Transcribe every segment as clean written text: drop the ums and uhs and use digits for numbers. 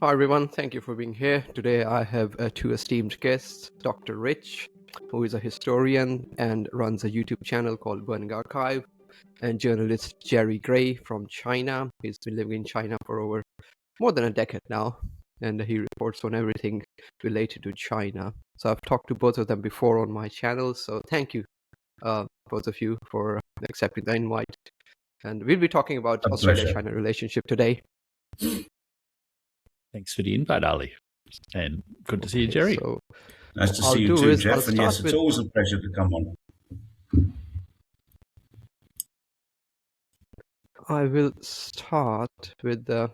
Hi everyone, thank you for being here. Today I have two esteemed guests, Dr. Rich, who is a historian and runs a YouTube channel called Burning Archive, and journalist Jerry Gray from China. He's been living in China for over more than a decade now, and he reports on everything related to China. So I've talked to both of them before on my channel, so thank you, both of you, for accepting the invite. And we'll be talking about A pleasure. Australia-China relationship today. Thanks for the invite, Ali. And good to see you, Jerry. So Nice to I'll see you do too, is Jeff. I'll And yes, start it's with always a pleasure to come on. I will start with a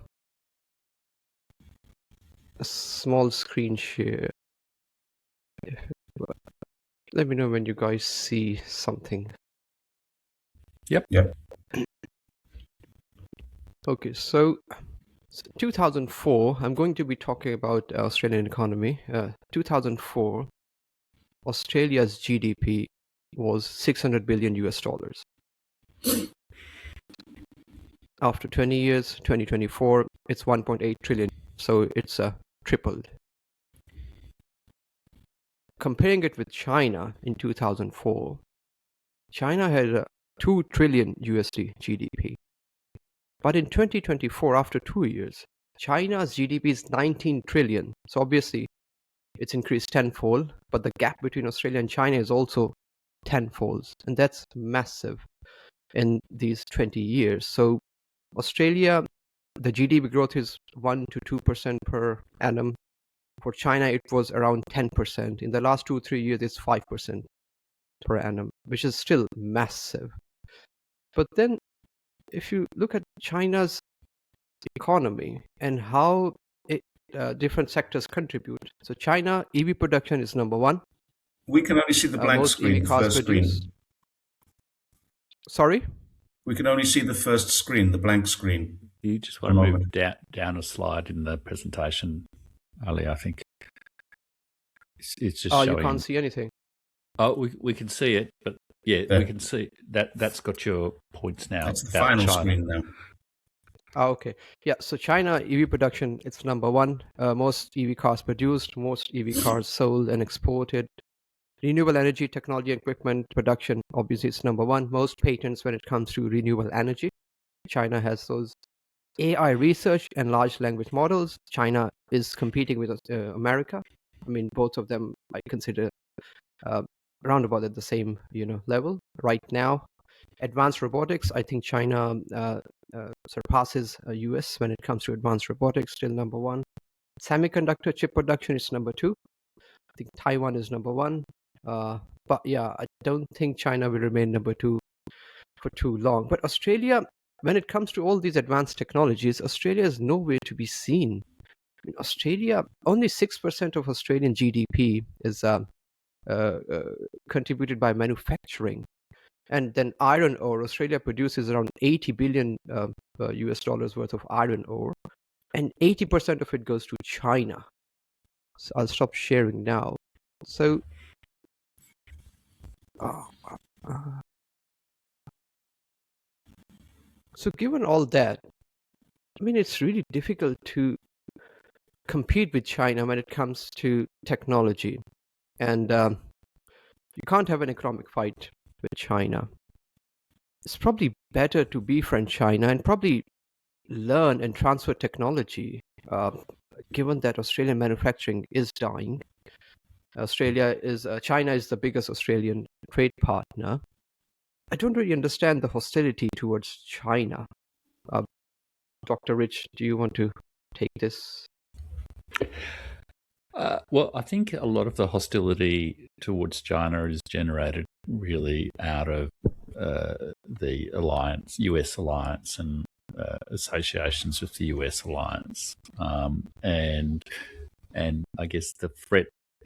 small screen share. Let me know when you guys see something. Yep. Okay, so 2004, I'm going to be talking about Australian economy. 2004, Australia's GDP was 600 billion US dollars. After 20 years, 2024, it's 1.8 trillion. So it's tripled. Comparing it with China in 2004, China had 2 trillion USD GDP. But in 2024, after 2 years, China's GDP is 19 trillion. So obviously, it's increased tenfold, but the gap between Australia and China is also tenfold. And that's massive in these 20 years. So Australia, the GDP growth is 1 to 2% per annum. For China, it was around 10%. In the last 2-3 years, it's 5% per annum, which is still massive. But then if you look at China's economy and how different sectors contribute. So China, EV production is number one. We can only see the blank Most screen, EV the cars first produced. screen. Sorry? We can only see the first screen, the blank screen. You just want to move down a slide in the presentation, Ali, I think. It's just showing. You can't see anything. Oh, we can see it, but yeah, There. we can see that's got your points now. That's the final screen now. Okay. Yeah, so China, EV production, it's number one. Most EV cars produced, most EV cars sold and exported. Renewable energy technology and equipment production, obviously, it's number one. Most patents when it comes to renewable energy. China has those. AI research and large language models. China is competing with America. I mean, both of them I consider around about at the same level right now. Advanced robotics, I think China surpasses US when it comes to advanced robotics, still number one. Semiconductor chip production is number two. I think Taiwan is number one. But yeah, I don't think China will remain number two for too long. But Australia, when it comes to all these advanced technologies, Australia is nowhere to be seen. In Australia, only 6% of Australian GDP is contributed by manufacturing. And then iron ore, Australia produces around 80 billion US dollars worth of iron ore, and 80% of it goes to China. So I'll stop sharing now. So, so given all that, I mean, it's really difficult to compete with China when it comes to technology. And you can't have an economic fight with China. It's probably better to befriend China and probably learn and transfer technology, given that Australian manufacturing is dying. China is the biggest Australian trade partner. I don't really understand the hostility towards China. Dr. Rich, do you want to take this? Well, I think a lot of the hostility towards China is generated really out of the alliance, US alliance, and associations with the US alliance, and I guess the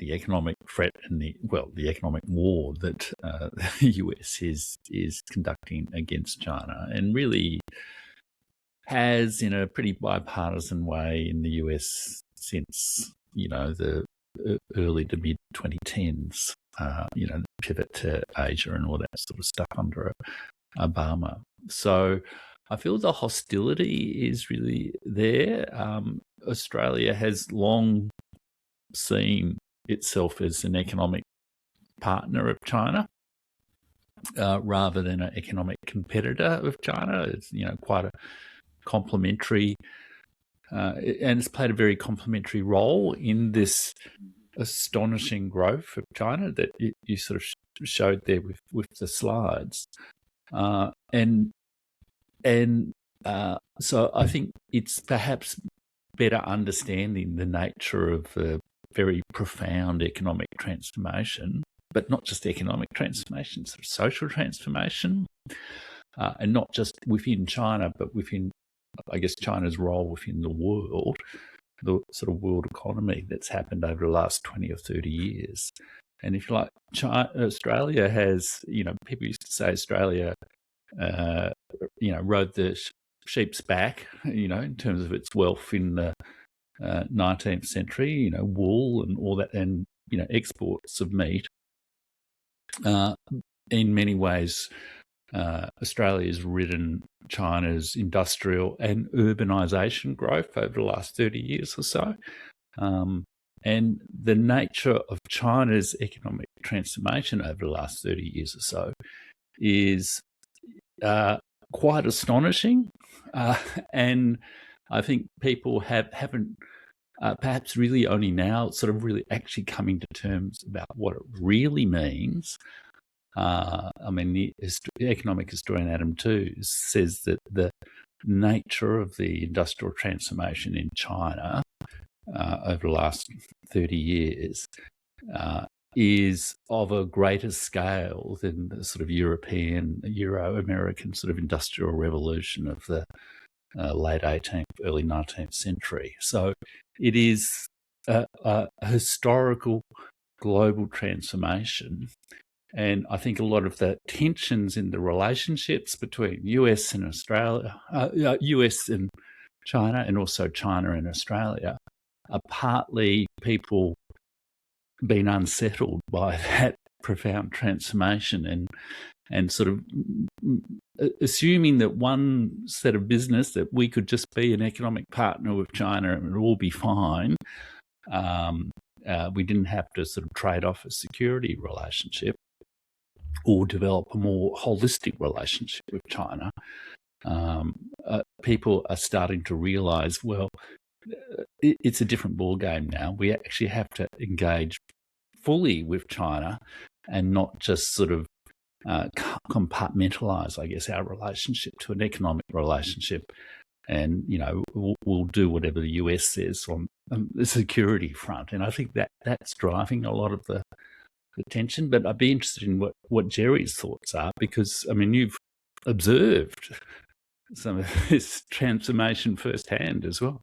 economic threat, and the economic war that the US is conducting against China, and really has, in a pretty bipartisan way in the US since the early to mid 2010s. The pivot to Asia and all that sort of stuff under Obama. So I feel the hostility is really there. Australia has long seen itself as an economic partner of China rather than an economic competitor of China. It's quite a complementary, and it's played a very complementary role in this astonishing growth of China that you sort of showed there with the slides, so I think it's perhaps better understanding the nature of the very profound economic transformation, but not just economic transformation, sort of social transformation, and not just within China, but within, I guess, China's role within the world, the sort of world economy that's happened over the last 20 or 30 years. And if you like, Australia has, people used to say Australia, rode the sheep's back, in terms of its wealth in the 19th century, wool and all that, and, exports of meat. In many ways, Australia has ridden China's industrial and urbanisation growth over the last 30 years or so. And the nature of China's economic transformation over the last 30 years or so is quite astonishing. And I think people haven't perhaps really only now sort of really actually coming to terms about what it really means. The economic historian Adam Tooze says that the nature of the industrial transformation in China over the last 30 years is of a greater scale than the sort of Euro-American sort of industrial revolution of the late 18th, early 19th century. So it is a historical global transformation. And I think a lot of the tensions in the relationships between US and Australia, US and China, and also China and Australia, are partly people being unsettled by that profound transformation and sort of assuming that one set of business, that we could just be an economic partner with China and it will all be fine. We didn't have to sort of trade off a security relationship or develop a more holistic relationship with China. People are starting to realise, well, it's a different ballgame now. We actually have to engage fully with China and not just sort of compartmentalise, I guess, our relationship to an economic relationship. And, we'll do whatever the US says on the security front. And I think that's driving a lot of the tension. But I'd be interested in what Jerry's thoughts are, because, you've observed some of this transformation firsthand as well.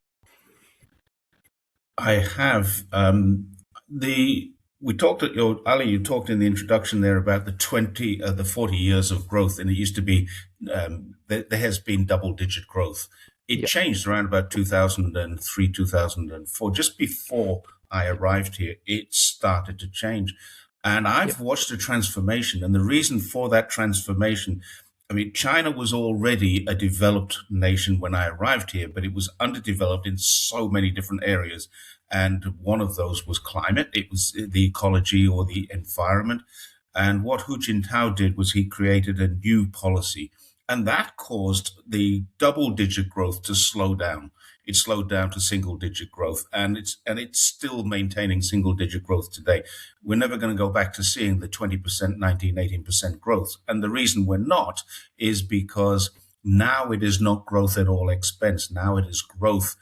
I have. We talked at Ali, you talked in the introduction there about the 40 years of growth, and it used to be, there has been double-digit growth. It changed around about 2003, 2004. Just before I arrived here, it started to change. And I've watched a transformation, and the reason for that transformation, China was already a developed nation when I arrived here, but it was underdeveloped in so many different areas. And one of those was climate. It was the ecology or the environment. And what Hu Jintao did was he created a new policy. And that caused the double-digit growth to slow down. It slowed down to single-digit growth. And it's still maintaining single-digit growth today. We're never going to go back to seeing the 20%, 19, 18% growth. And the reason we're not is because now it is not growth at all expense. Now it is growth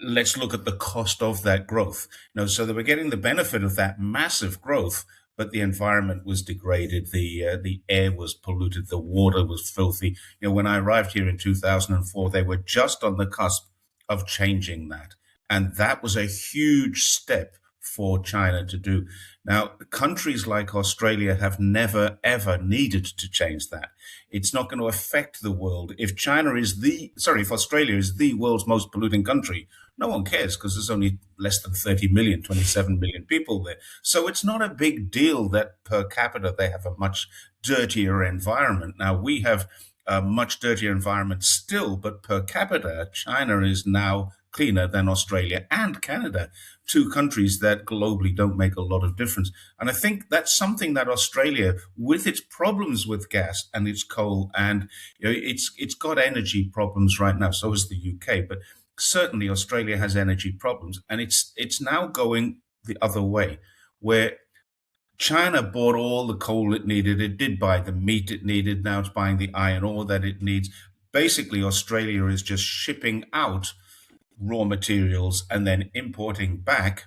let's look at the cost of that growth. So that we're getting the benefit of that massive growth, but the environment was degraded, the air was polluted, the water was filthy. When I arrived here in 2004, they were just on the cusp of changing that. And that was a huge step for China to do. Now, countries like Australia have never, ever needed to change that. It's not going to affect the world. If Australia is the world's most polluting country, no one cares, because there's only less than 30 million, 27 million people there. So it's not a big deal that per capita they have a much dirtier environment. Now, we have a much dirtier environment still, but per capita, China is now cleaner than Australia and Canada, two countries that globally don't make a lot of difference. And I think that's something that Australia, with its problems with gas and its coal, and it's got energy problems right now. So is the UK, but certainly Australia has energy problems, and it's now going the other way, where China bought all the coal it needed. It did buy the meat it needed. Now it's buying the iron ore that it needs. Basically, Australia is just shipping out raw materials and then importing back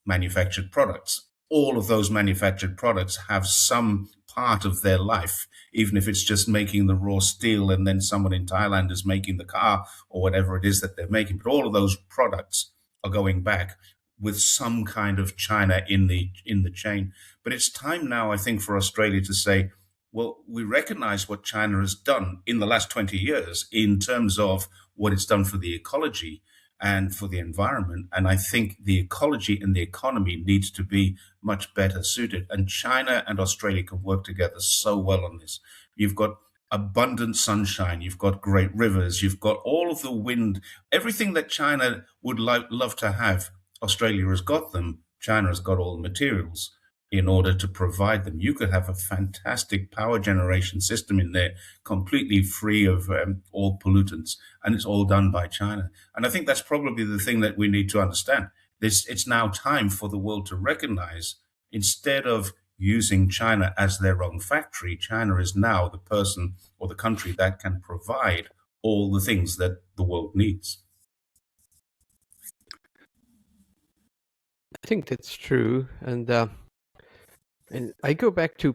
manufactured products. All of those manufactured products have some part of their life, even if it's just making the raw steel and then someone in Thailand is making the car or whatever it is that they're making. But all of those products are going back with some kind of China in the chain. But it's time now, I think, for Australia to say, well, we recognize what China has done in the last 20 years in terms of what it's done for the ecology and for the environment. And I think the ecology and the economy needs to be much better suited. And China and Australia can work together so well on this. You've got abundant sunshine, you've got great rivers, you've got all of the wind, everything that China would love to have. Australia has got them. China has got all the materials in order to provide them. You could have a fantastic power generation system in there, completely free of all pollutants, and it's all done by China. And I think that's probably the thing that we need to understand. It's now time for the world to recognize, instead of using China as their own factory, China is now the person or the country that can provide all the things that the world needs. I think that's true, and I go back to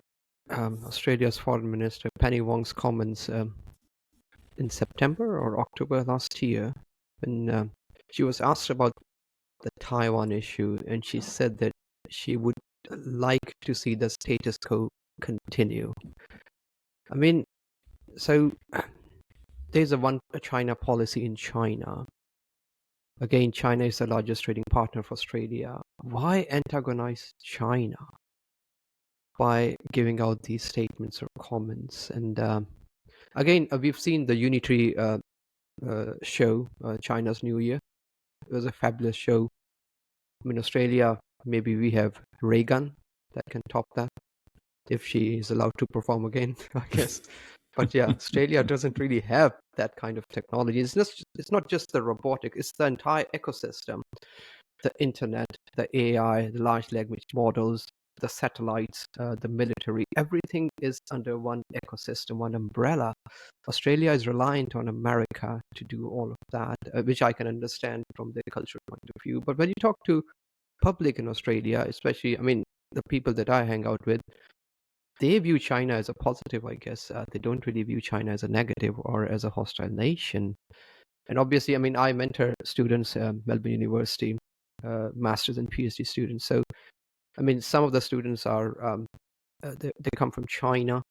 Australia's Foreign Minister Penny Wong's comments in September or October last year, when she was asked about the Taiwan issue, and she said that she would like to see the status quo continue. I mean, so there's a China policy in China. Again, China is the largest trading partner for Australia. Why antagonize China by giving out these statements or comments? And again, we've seen the Unitary show, China's New Year. It was a fabulous show. I mean, Australia, maybe we have Reagan that can top that, if she is allowed to perform again, I guess. But yeah, Australia doesn't really have that kind of technology. It's not just the robotic, it's the entire ecosystem. The internet, the AI, the large language models, the satellites, the military, everything is under one ecosystem, one umbrella. Australia is reliant on America to do all of that, which I can understand from the cultural point of view. But when you talk to public in Australia, especially, I mean, the people that I hang out with, they view China as a positive, I guess. They don't really view China as a negative or as a hostile nation. And obviously, I mean, I mentor students, Melbourne University, master's and PhD students. So, I mean, some of the students are, they come from China.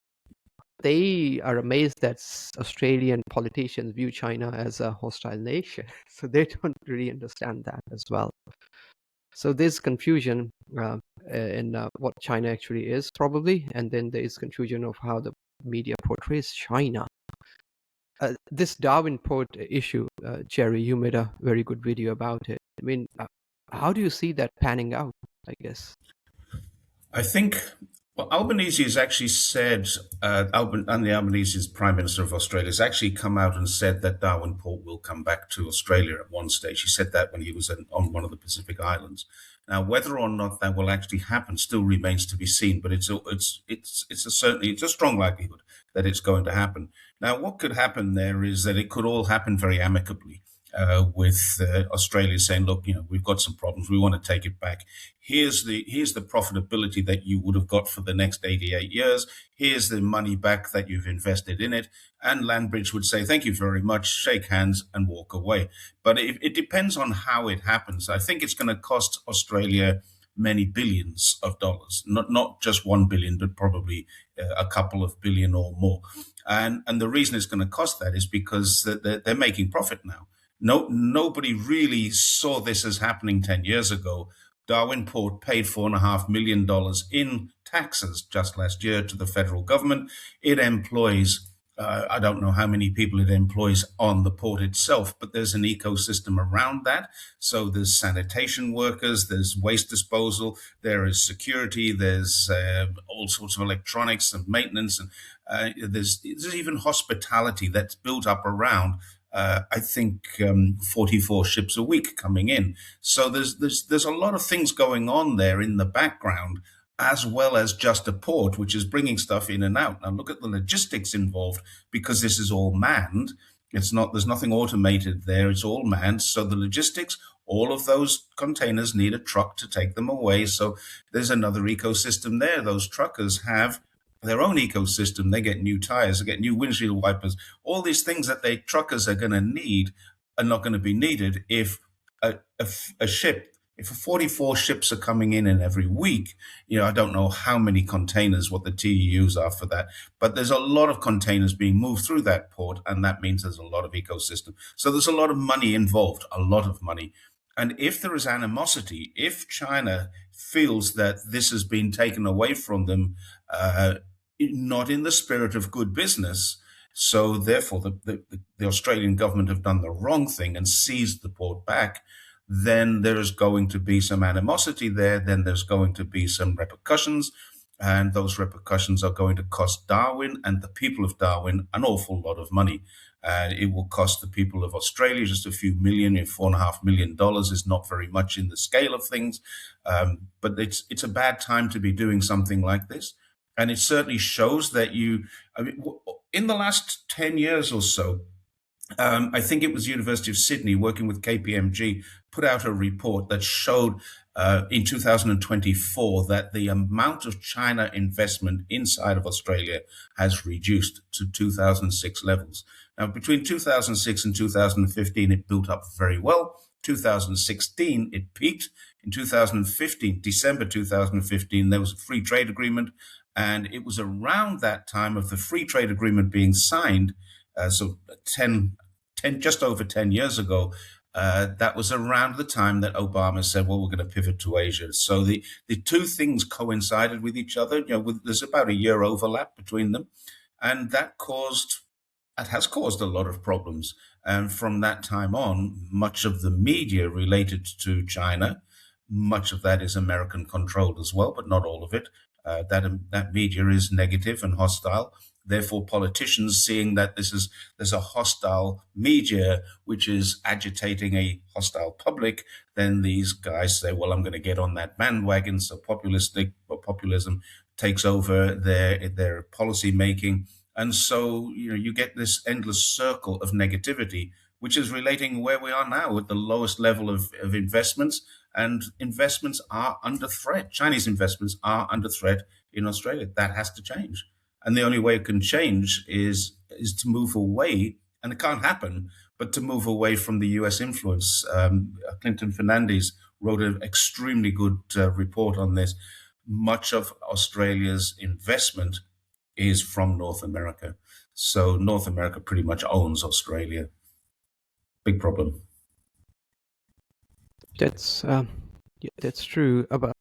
They are amazed that Australian politicians view China as a hostile nation. So they don't really understand that as well. So there's confusion in what China actually is, probably, and then there is confusion of how the media portrays China. This Darwin Port issue, Jerry, you made a very good video about it. I mean, how do you see that panning out, I guess? I think, well, Albanese has actually said, the Albanese's Prime Minister of Australia has actually come out and said that Darwin Port will come back to Australia at one stage. He said that when he was on one of the Pacific Islands. Now, whether or not that will actually happen still remains to be seen, but it's a strong likelihood that it's going to happen. Now, what could happen there is that it could all happen very amicably. With Australia saying, look, we've got some problems. We want to take it back. Here's the profitability that you would have got for the next 88 years. Here's the money back that you've invested in it. And Landbridge would say, thank you very much, shake hands and walk away. But it depends on how it happens. I think it's going to cost Australia many billions of dollars, not just 1 billion, but probably a couple of billion or more. And the reason it's going to cost that is because they're making profit now. Nobody really saw this as happening 10 years ago. Darwin Port paid $4.5 million in taxes just last year to the federal government. It employs I don't know how many people it employs on the port itself, but there's an ecosystem around that. So there's sanitation workers, there's waste disposal, there is security, there's all sorts of electronics and maintenance, and there's even hospitality that's built up around. I think 44 ships a week coming in. So there's a lot of things going on there in the background, as well as just a port, which is bringing stuff in and out. Now look at the logistics involved, because this is all manned. There's nothing automated there. It's all manned. So the logistics, all of those containers need a truck to take them away. So there's another ecosystem there. Those truckers have their own ecosystem. They get new tires, they get new windshield wipers. All these things that truckers are going to need are not going to be needed if a ship, if 44 ships are coming in every week. I don't know how many containers, what the TEUs are for that, but there's a lot of containers being moved through that port, and that means there's a lot of ecosystem. So there's a lot of money involved, a lot of money. And if there is animosity, if China feels that this has been taken away from them, not in the spirit of good business, so therefore the Australian government have done the wrong thing and seized the port back, then there is going to be some animosity there. Then there's going to be some repercussions, and those repercussions are going to cost Darwin and the people of Darwin an awful lot of money. It will cost the people of Australia just a few million. $4.5 million is not very much in the scale of things, but it's a bad time to be doing something like this. And it certainly shows that in the last 10 years or so, I think it was University of Sydney working with KPMG put out a report that showed in 2024 that the amount of China investment inside of Australia has reduced to 2006 levels. Now, between 2006 and 2015, it built up very well. 2016, it peaked. In 2015, December 2015, there was a free trade agreement. And it was around that time of the free trade agreement being signed, so just over 10 years ago, that was around the time that Obama said, well, we're going to pivot to Asia. So the two things coincided with each other. There's about a year overlap between them. And that has caused a lot of problems. And from that time on, much of the media related to China, much of that is American controlled as well, but not all of it. That media is negative and hostile. Therefore, politicians, seeing that there's a hostile media which is agitating a hostile public, then these guys say, well, I'm going to get on that bandwagon. So populism takes over their policy making. And so, you get this endless circle of negativity, which is relating where we are now at the lowest level of investments. And investments are under threat. Chinese investments are under threat in Australia. That has to change. And the only way it can change is to move away, and it can't happen, but to move away from the US influence. Clinton Fernandez wrote an extremely good report on this. Much of Australia's investment is from North America. So North America pretty much owns Australia. Big problem. That's true. But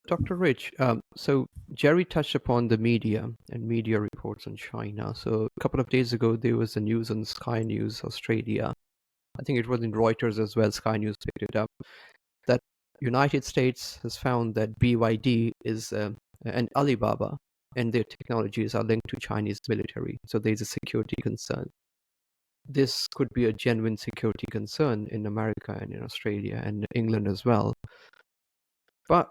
Dr. Rich, so Jerry touched upon the media and media reports on China. So a couple of days ago, there was a news on Sky News Australia. I think it was in Reuters as well. Sky News picked it up that United States has found that BYD is and Alibaba and their technologies are linked to Chinese military. So there's a security concern. This could be a genuine security concern in America and in Australia and England as well. But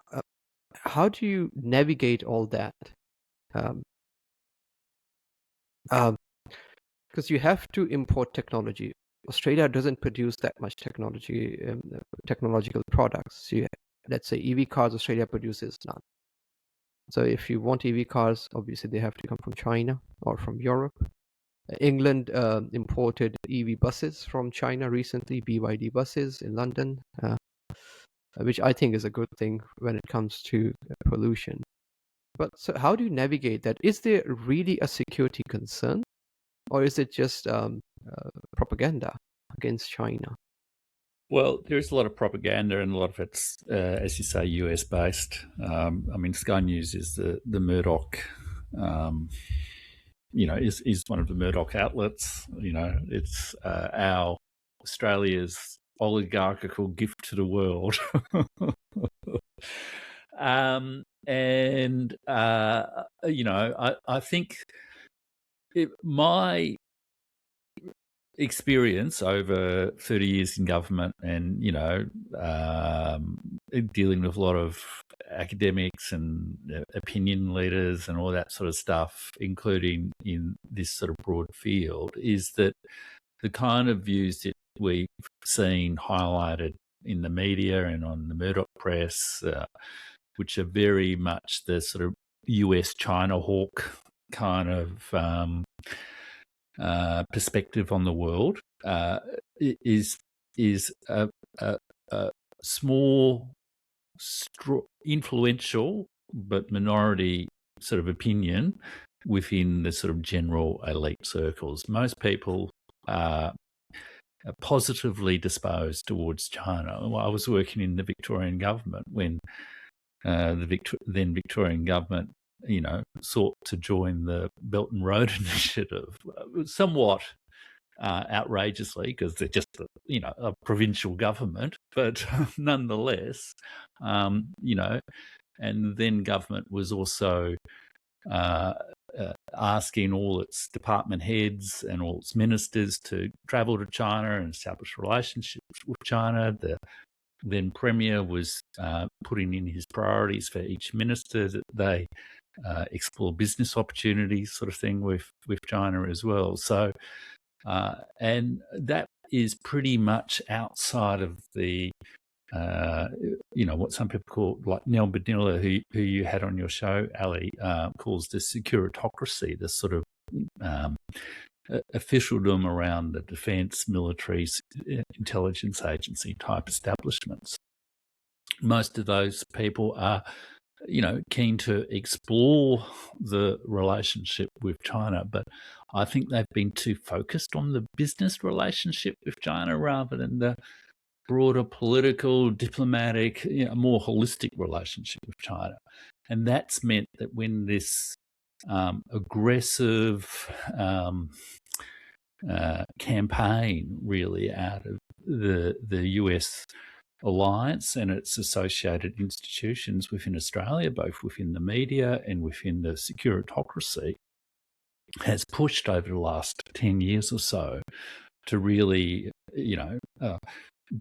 how do you navigate all that? Because you have to import technology. Australia doesn't produce that much technological products. Let's say EV cars, Australia produces none. So if you want EV cars, obviously they have to come from China or from Europe. England imported EV buses from China recently, BYD buses in London, which I think is a good thing when it comes to pollution. But so how do you navigate that? Is there really a security concern, or is it just propaganda against China? Well, there's a lot of propaganda, and a lot of it's, as you say, US based. I mean, Sky News is the Murdoch is one of the Murdoch outlets. It's our Australia's oligarchical gift to the world. I think my experience over 30 years in government and, dealing with a lot of academics and opinion leaders and all that sort of stuff, including in this sort of broad field, is that the kind of views that we've seen highlighted in the media and on the Murdoch press, which are very much the sort of US China hawk kind of perspective on the world, is a small, influential but minority sort of opinion within the sort of general elite circles. Most people are positively disposed towards China. I was working in the Victorian government when the then Victorian government, sought to join the Belt and Road Initiative, somewhat outrageously, because they're just a provincial government, but nonetheless, and then government was also asking all its department heads and all its ministers to travel to China and establish relationships with China. The then Premier was putting in his priorities for each minister that they explore business opportunities, sort of thing, with China as well. So, and that is pretty much outside of the, what some people call, like Nell Badilla, who you had on your show, Ali, calls the securitocracy, the sort of officialdom around the defence, military, intelligence agency type establishments. Most of those people are, keen to explore the relationship with China, but I think they've been too focused on the business relationship with China rather than the broader political, diplomatic, more holistic relationship with China. And that's meant that when this aggressive campaign really out of the US alliance and its associated institutions within Australia, both within the media and within the securitocracy, has pushed over the last 10 years or so to really,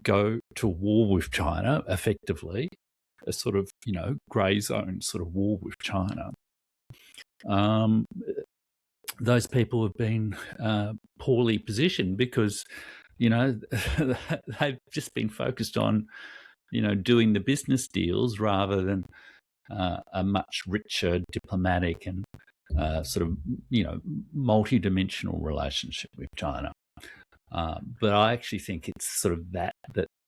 go to war with China effectively, a sort of, grey zone sort of war with China. Those people have been poorly positioned because, they've just been focused on, doing the business deals rather than a much richer diplomatic and sort of, multi-dimensional relationship with China. But I actually think it's sort of that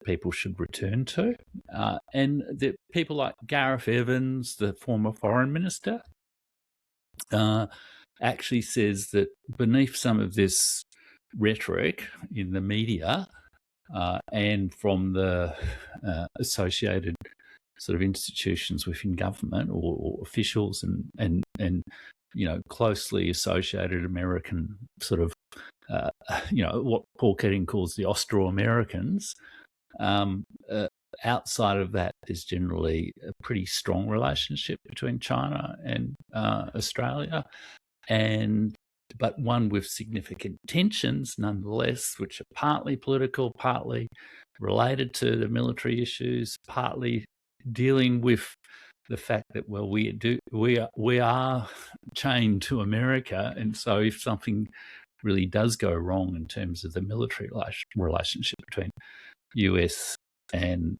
people should return to. And the people like Gareth Evans, the former foreign minister, actually says that beneath some of this rhetoric in the media and from the associated sort of institutions within government or officials and closely associated American sort of what Paul Keating calls the Austro-Americans. Outside of that, there's generally a pretty strong relationship between China and Australia, but one with significant tensions nonetheless, which are partly political, partly related to the military issues, partly dealing with the fact that, well, we are chained to America, and so if something really does go wrong in terms of the military relationship between US and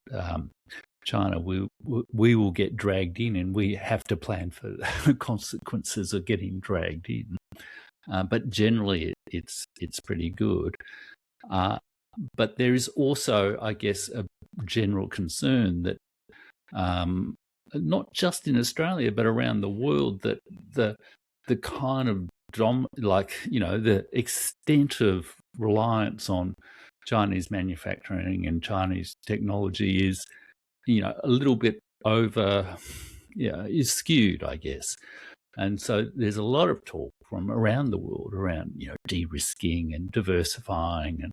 China, we will get dragged in, and we have to plan for the consequences of getting dragged in. But generally, it's pretty good. But there is also, I guess, a general concern that not just in Australia but around the world, that the kind of the extent of reliance on Chinese manufacturing and Chinese technology is, a little bit is skewed, I guess. And so there's a lot of talk from around the world around, de-risking and diversifying and,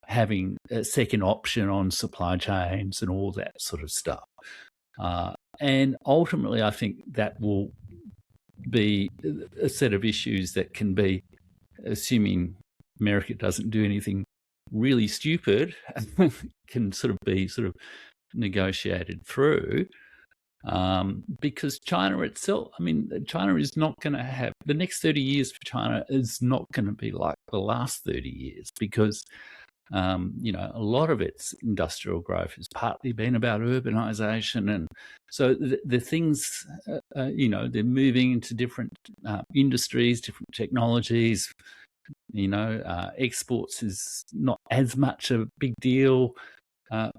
having a second option on supply chains and all that sort of stuff. And ultimately, I think that will be a set of issues that can be, assuming America doesn't do anything really stupid, can sort of negotiated through. Because China itself, China is not going to have, the next 30 years for China is not going to be like the last 30 years because, a lot of its industrial growth has partly been about urbanization. And so the things, they're moving into different industries, different technologies. Exports is not as much a big deal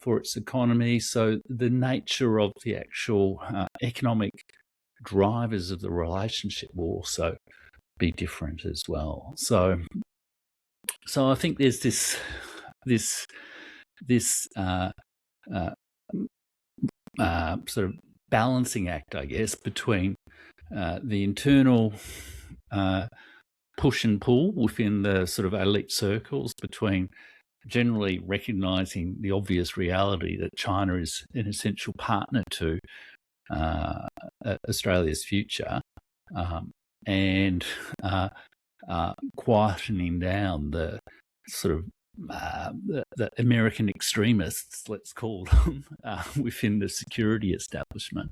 for its economy. So the nature of the actual economic drivers of the relationship will also be different as well. So I think there's this sort of balancing act, I guess, between the internal push and pull within the sort of elite circles, between generally recognising the obvious reality that China is an essential partner to Australia's future, and quietening down the sort of the American extremists, let's call them, within the security establishment,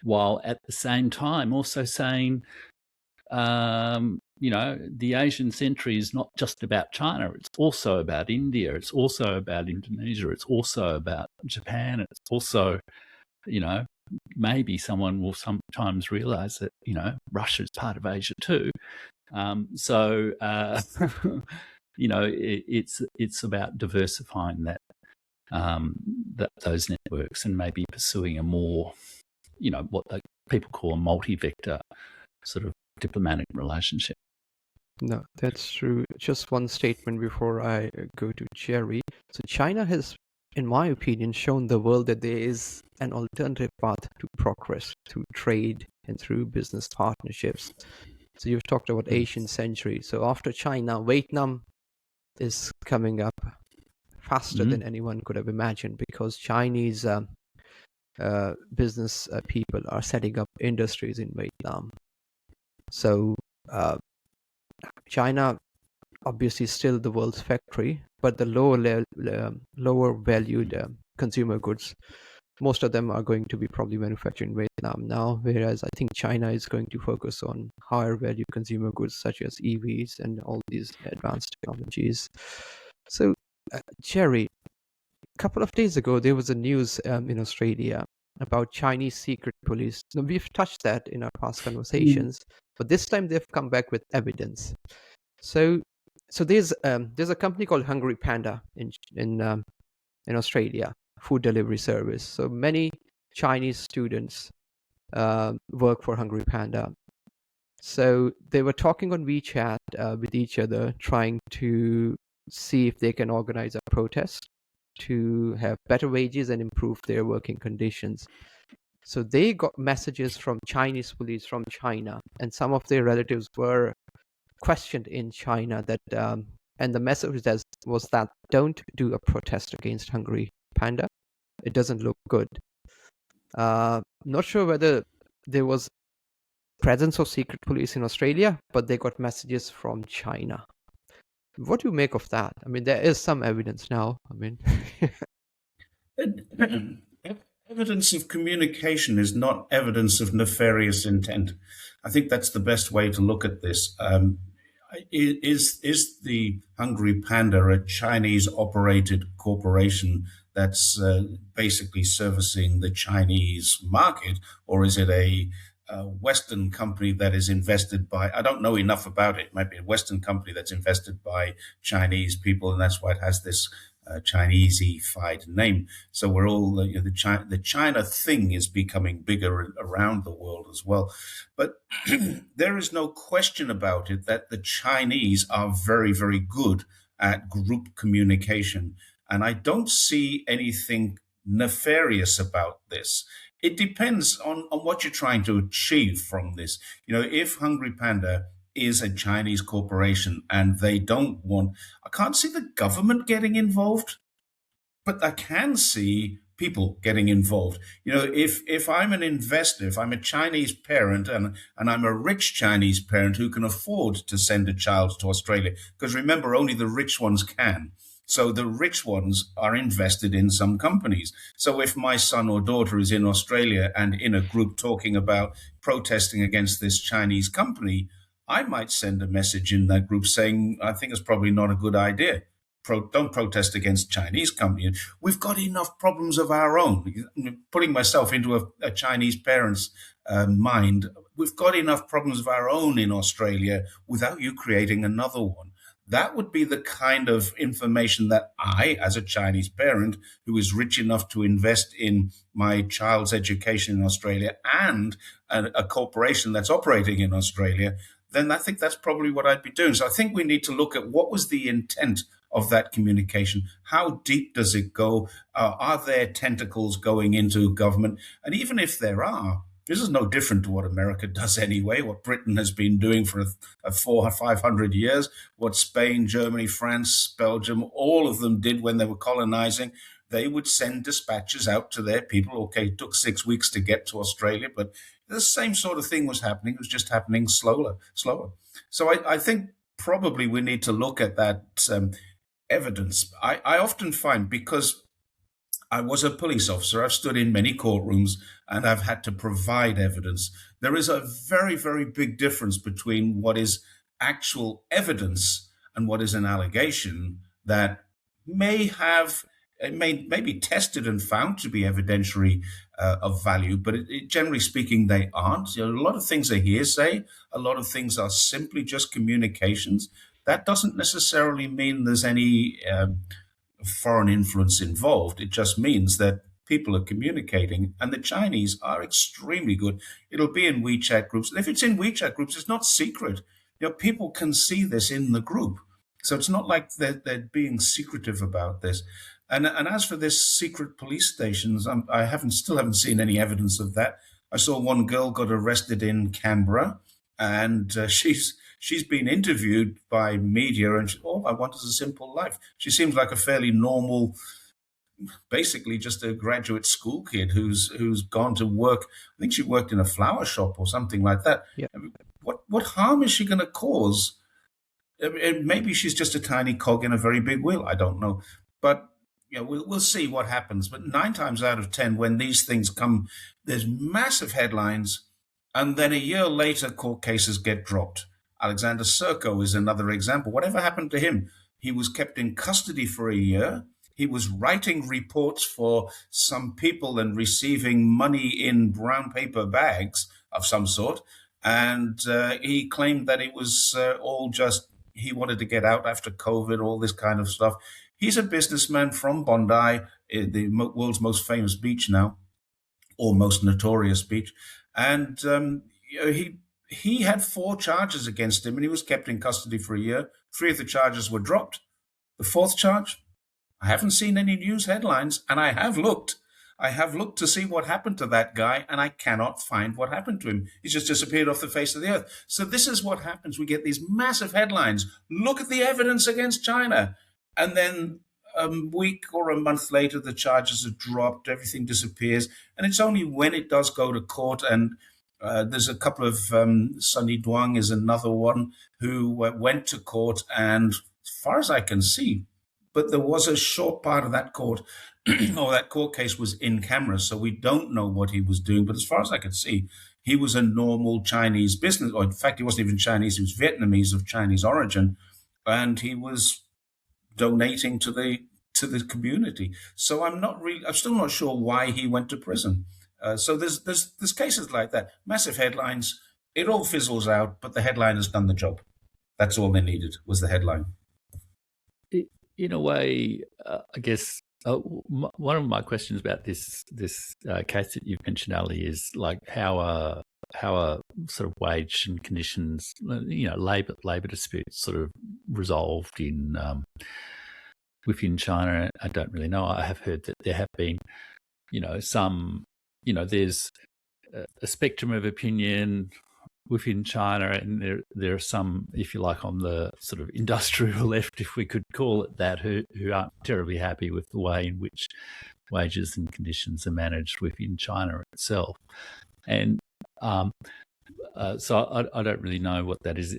while at the same time also saying, the Asian century is not just about China. It's also about India. It's also about Indonesia. It's also about Japan. It's also, maybe someone will sometimes realise that, Russia is part of Asia too. It's about diversifying those networks and maybe pursuing a more, what people call a multi-vector sort of diplomatic relationship. No, that's true. Just one statement before I go to Jerry. So China has, in my opinion, shown the world that there is an alternative path to progress through trade and through business partnerships. So you've talked about Asian century. So after China, Vietnam is coming up faster than anyone could have imagined, because Chinese business people are setting up industries in Vietnam. So China obviously is still the world's factory, but the lower valued consumer goods, most of them are going to be probably manufactured in Vietnam now, whereas I think China is going to focus on higher value consumer goods such as EVs and all these advanced technologies. So Jerry, a couple of days ago there was a news in Australia about Chinese secret police. Now, we've touched that in our past conversations, but this time they've come back with evidence. So there's a company called Hungry Panda in Australia, food delivery service. So many Chinese students work for Hungry Panda. So they were talking on WeChat with each other, trying to see if they can organize a protest to have better wages and improve their working conditions. So they got messages from Chinese police from China, and some of their relatives were questioned in China that, and the message was that don't do a protest against Hungry Panda. It doesn't look good. Not sure whether there was presence of secret police in Australia, but they got messages from China. What do you make of that? I mean, there is some evidence now. I mean, evidence of communication is not evidence of nefarious intent. I think that's the best way to look at this. Is the Hungry Panda a Chinese-operated corporation that's basically servicing the Chinese market, or is it a Western company that is invested by, I don't know enough about it, might be a Western company that's invested by Chinese people, and that's why it has this Chinese-ified name. So we're all, the China thing is becoming bigger around the world as well. But there is no question about it that the Chinese are very, very good at group communication. And I don't see anything nefarious about this. It depends on what you're trying to achieve from this. If Hungry Panda is a Chinese corporation and they don't want, I can't see the government getting involved, but I can see people getting involved. If I'm an investor, if I'm a Chinese parent and I'm a rich Chinese parent who can afford to send a child to Australia, because remember, only the rich ones can. So the rich ones are invested in some companies. So if my son or daughter is in Australia and in a group talking about protesting against this Chinese company, I might send a message in that group saying, I think it's probably not a good idea. Don't protest against Chinese companies. We've got enough problems of our own. Putting myself into a Chinese parent's mind, we've got enough problems of our own in Australia without you creating another one. That would be the kind of information that I, as a Chinese parent who is rich enough to invest in my child's education in Australia and a corporation that's operating in Australia, then I think that's probably what I'd be doing. So I think we need to look at what was the intent of that communication. How deep does it go? Are there tentacles going into government? And even if there are, this is no different to what America does anyway, what Britain has been doing for 400 or 500 years, what Spain, Germany, France, Belgium, all of them did when they were colonizing. They would send dispatches out to their people. Okay, it took 6 weeks to get to Australia, but the same sort of thing was happening. It was just happening slower. So I think probably we need to look at that evidence. I often find, because I was a police officer, I've stood in many courtrooms and I've had to provide evidence. There is a very, very big difference between what is actual evidence and what is an allegation that may be tested and found to be evidentiary of value, but generally speaking, they aren't. A lot of things are hearsay. A lot of things are simply just communications. That doesn't necessarily mean there's any foreign influence involved. It just means that people are communicating, and the Chinese are extremely good. It'll be in WeChat groups. And if it's in WeChat groups, it's not secret. People can see this in the group. So it's not like they're being secretive about this. And as for this secret police stations, I still haven't seen any evidence of that. I saw one girl got arrested in Canberra, and she's been interviewed by media, and all I want is a simple life. She seems like a fairly normal, basically just a graduate school kid who's gone to work. I think she worked in a flower shop or something like that. Yeah. What harm is she going to cause? Maybe she's just a tiny cog in a very big wheel. I don't know, but we'll see what happens. But 9 times out of 10, when these things come, there's massive headlines, and then a year later, court cases get dropped. Alexander Serko is another example. Whatever happened to him? He was kept in custody for a year. He was writing reports for some people and receiving money in brown paper bags of some sort. And he claimed that it was all just, he wanted to get out after COVID, all this kind of stuff. He's a businessman from Bondi, the world's most famous beach now, or most notorious beach. And he had 4 charges against him, and he was kept in custody for a year. 3 of the charges were dropped. The 4th charge, I haven't seen any news headlines, and I have looked. To see what happened to that guy, and I cannot find what happened to him. He's just disappeared off the face of the earth. So this is what happens. We get these massive headlines. Look at the evidence against China. And then a week or a month later, the charges are dropped, everything disappears. And it's only when it does go to court, and there's a couple of, Sunny Duang is another one, who went to court, and as far as I can see, but there was a short part of that court, or that court case was in camera, so we don't know what he was doing. But as far as I could see, he was a normal Chinese business, or in fact, he wasn't even Chinese, he was Vietnamese of Chinese origin, and he was donating to the community. So I'm still not sure why he went to prison. So there's cases like that, massive headlines. It all fizzles out, but the headline has done the job. That's all they needed, was the headline. In a way, I guess one of my questions about this case that you've mentioned, Ali, is like how are sort of wage and conditions, labor disputes sort of resolved in within China. I don't really know. I have heard that there have been, some there's a spectrum of opinion within China, and there are some, if you like, on the sort of industrial left, if we could call it that, who aren't terribly happy with the way in which wages and conditions are managed within China itself. And so I don't really know what that is.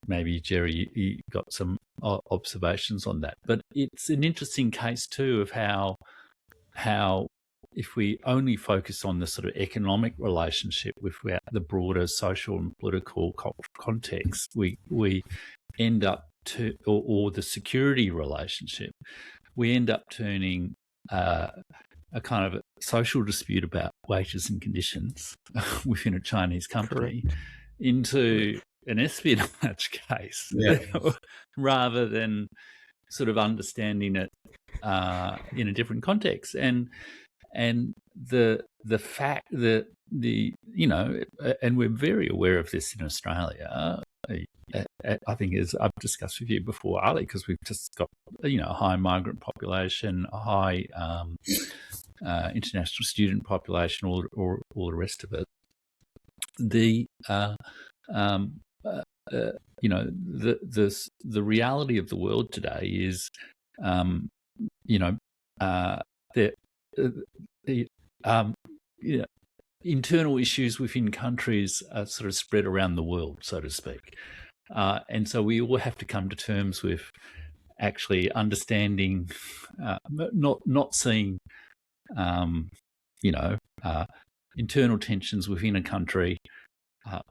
Maybe, Jerry, you got some observations on that. But it's an interesting case too of how if we only focus on the sort of economic relationship without the broader social and political context, we end up or the security relationship, we end up turning a kind of a social dispute about wages and conditions within a Chinese company into an espionage case, rather than sort of understanding it in a different context. And the fact that and we're very aware of this in Australia. I think, as I've discussed with you before, Ali, because we've just got a high migrant population, a high international student population, all the rest of it. The the reality of the world today is, internal issues within countries are sort of spread around the world, so to speak. And so we all have to come to terms with actually understanding, not seeing, internal tensions within a country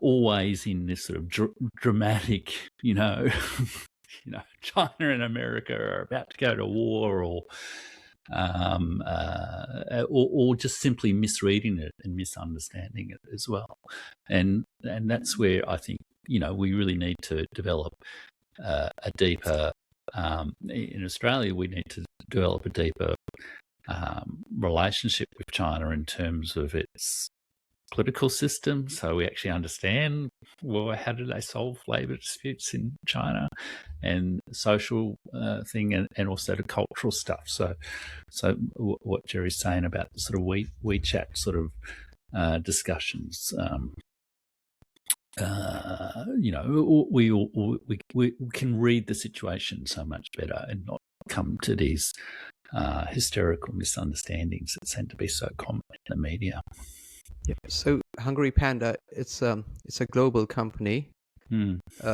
always in this sort of dramatic, China and America are about to go to war, or just simply misreading it and misunderstanding it as well. And that's where I think, we really need to develop a deeper, in Australia, we need to develop a deeper relationship with China in terms of its political system, so we actually understand, well, how do they solve labour disputes in China, and social thing, and also the cultural stuff. So what Jerry's saying about the sort of WeChat sort of discussions, we can read the situation so much better and not come to these hysterical misunderstandings that seem to be so common in the media. Yeah. So Hungry Panda, it's a global company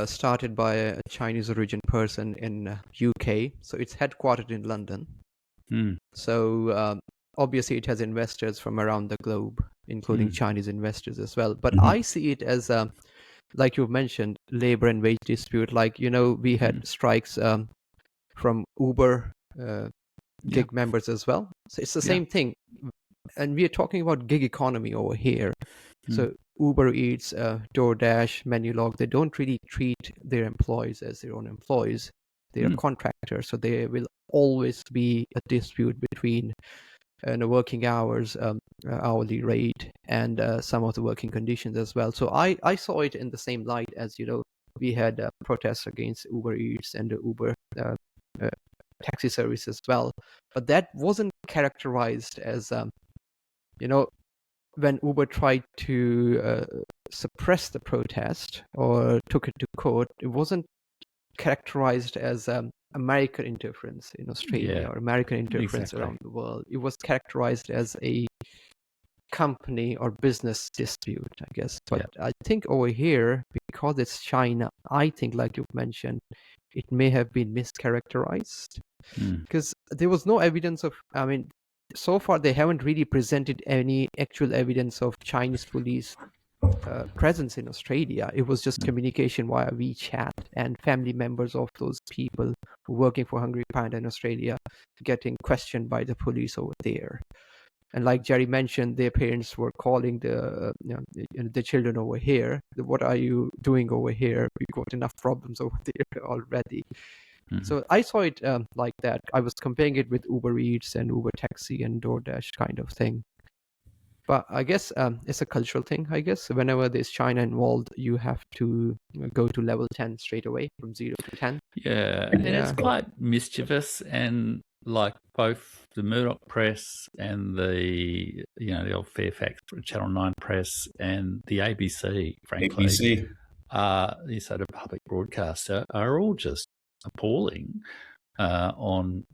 started by a Chinese origin person in UK. So it's headquartered in London. So obviously it has investors from around the globe, including Chinese investors as well. But I see it as, like you mentioned, labor and wage dispute. Like, we had strikes from Uber gig members as well. So it's the same thing. And we are talking about gig economy over here. So Uber Eats, DoorDash, Menulog, they don't really treat their employees as their own employees. They are contractors. So there will always be a dispute between working hours, hourly rate, and some of the working conditions as well. So I saw it in the same light as, we had protests against Uber Eats and the Uber taxi service as well. But that wasn't characterized as when Uber tried to suppress the protest or took it to court, it wasn't characterized as American interference in Australia or American interference around the world. It was characterized as a company or business dispute, I guess. But I think over here, because it's China, I think, like you mentioned, it may have been mischaracterized because there was no evidence of, so far they haven't really presented any actual evidence of Chinese police presence in Australia. It was just communication via WeChat and family members of those people working for Hungry Panda in Australia getting questioned by the police over there. And like Jerry mentioned, their parents were calling the children over here. What are you doing over here? We've got enough problems over there already. So I saw it like that. I was comparing it with Uber Eats and Uber Taxi and DoorDash kind of thing. But I guess it's a cultural thing, I guess. Whenever there's China involved, you have to go to level 10 straight away from 0 to 10. Yeah, and it's quite mischievous. And like both the Murdoch press and the old Fairfax Channel 9 press and the ABC, frankly, ABC. the sort of public broadcaster are all just appalling on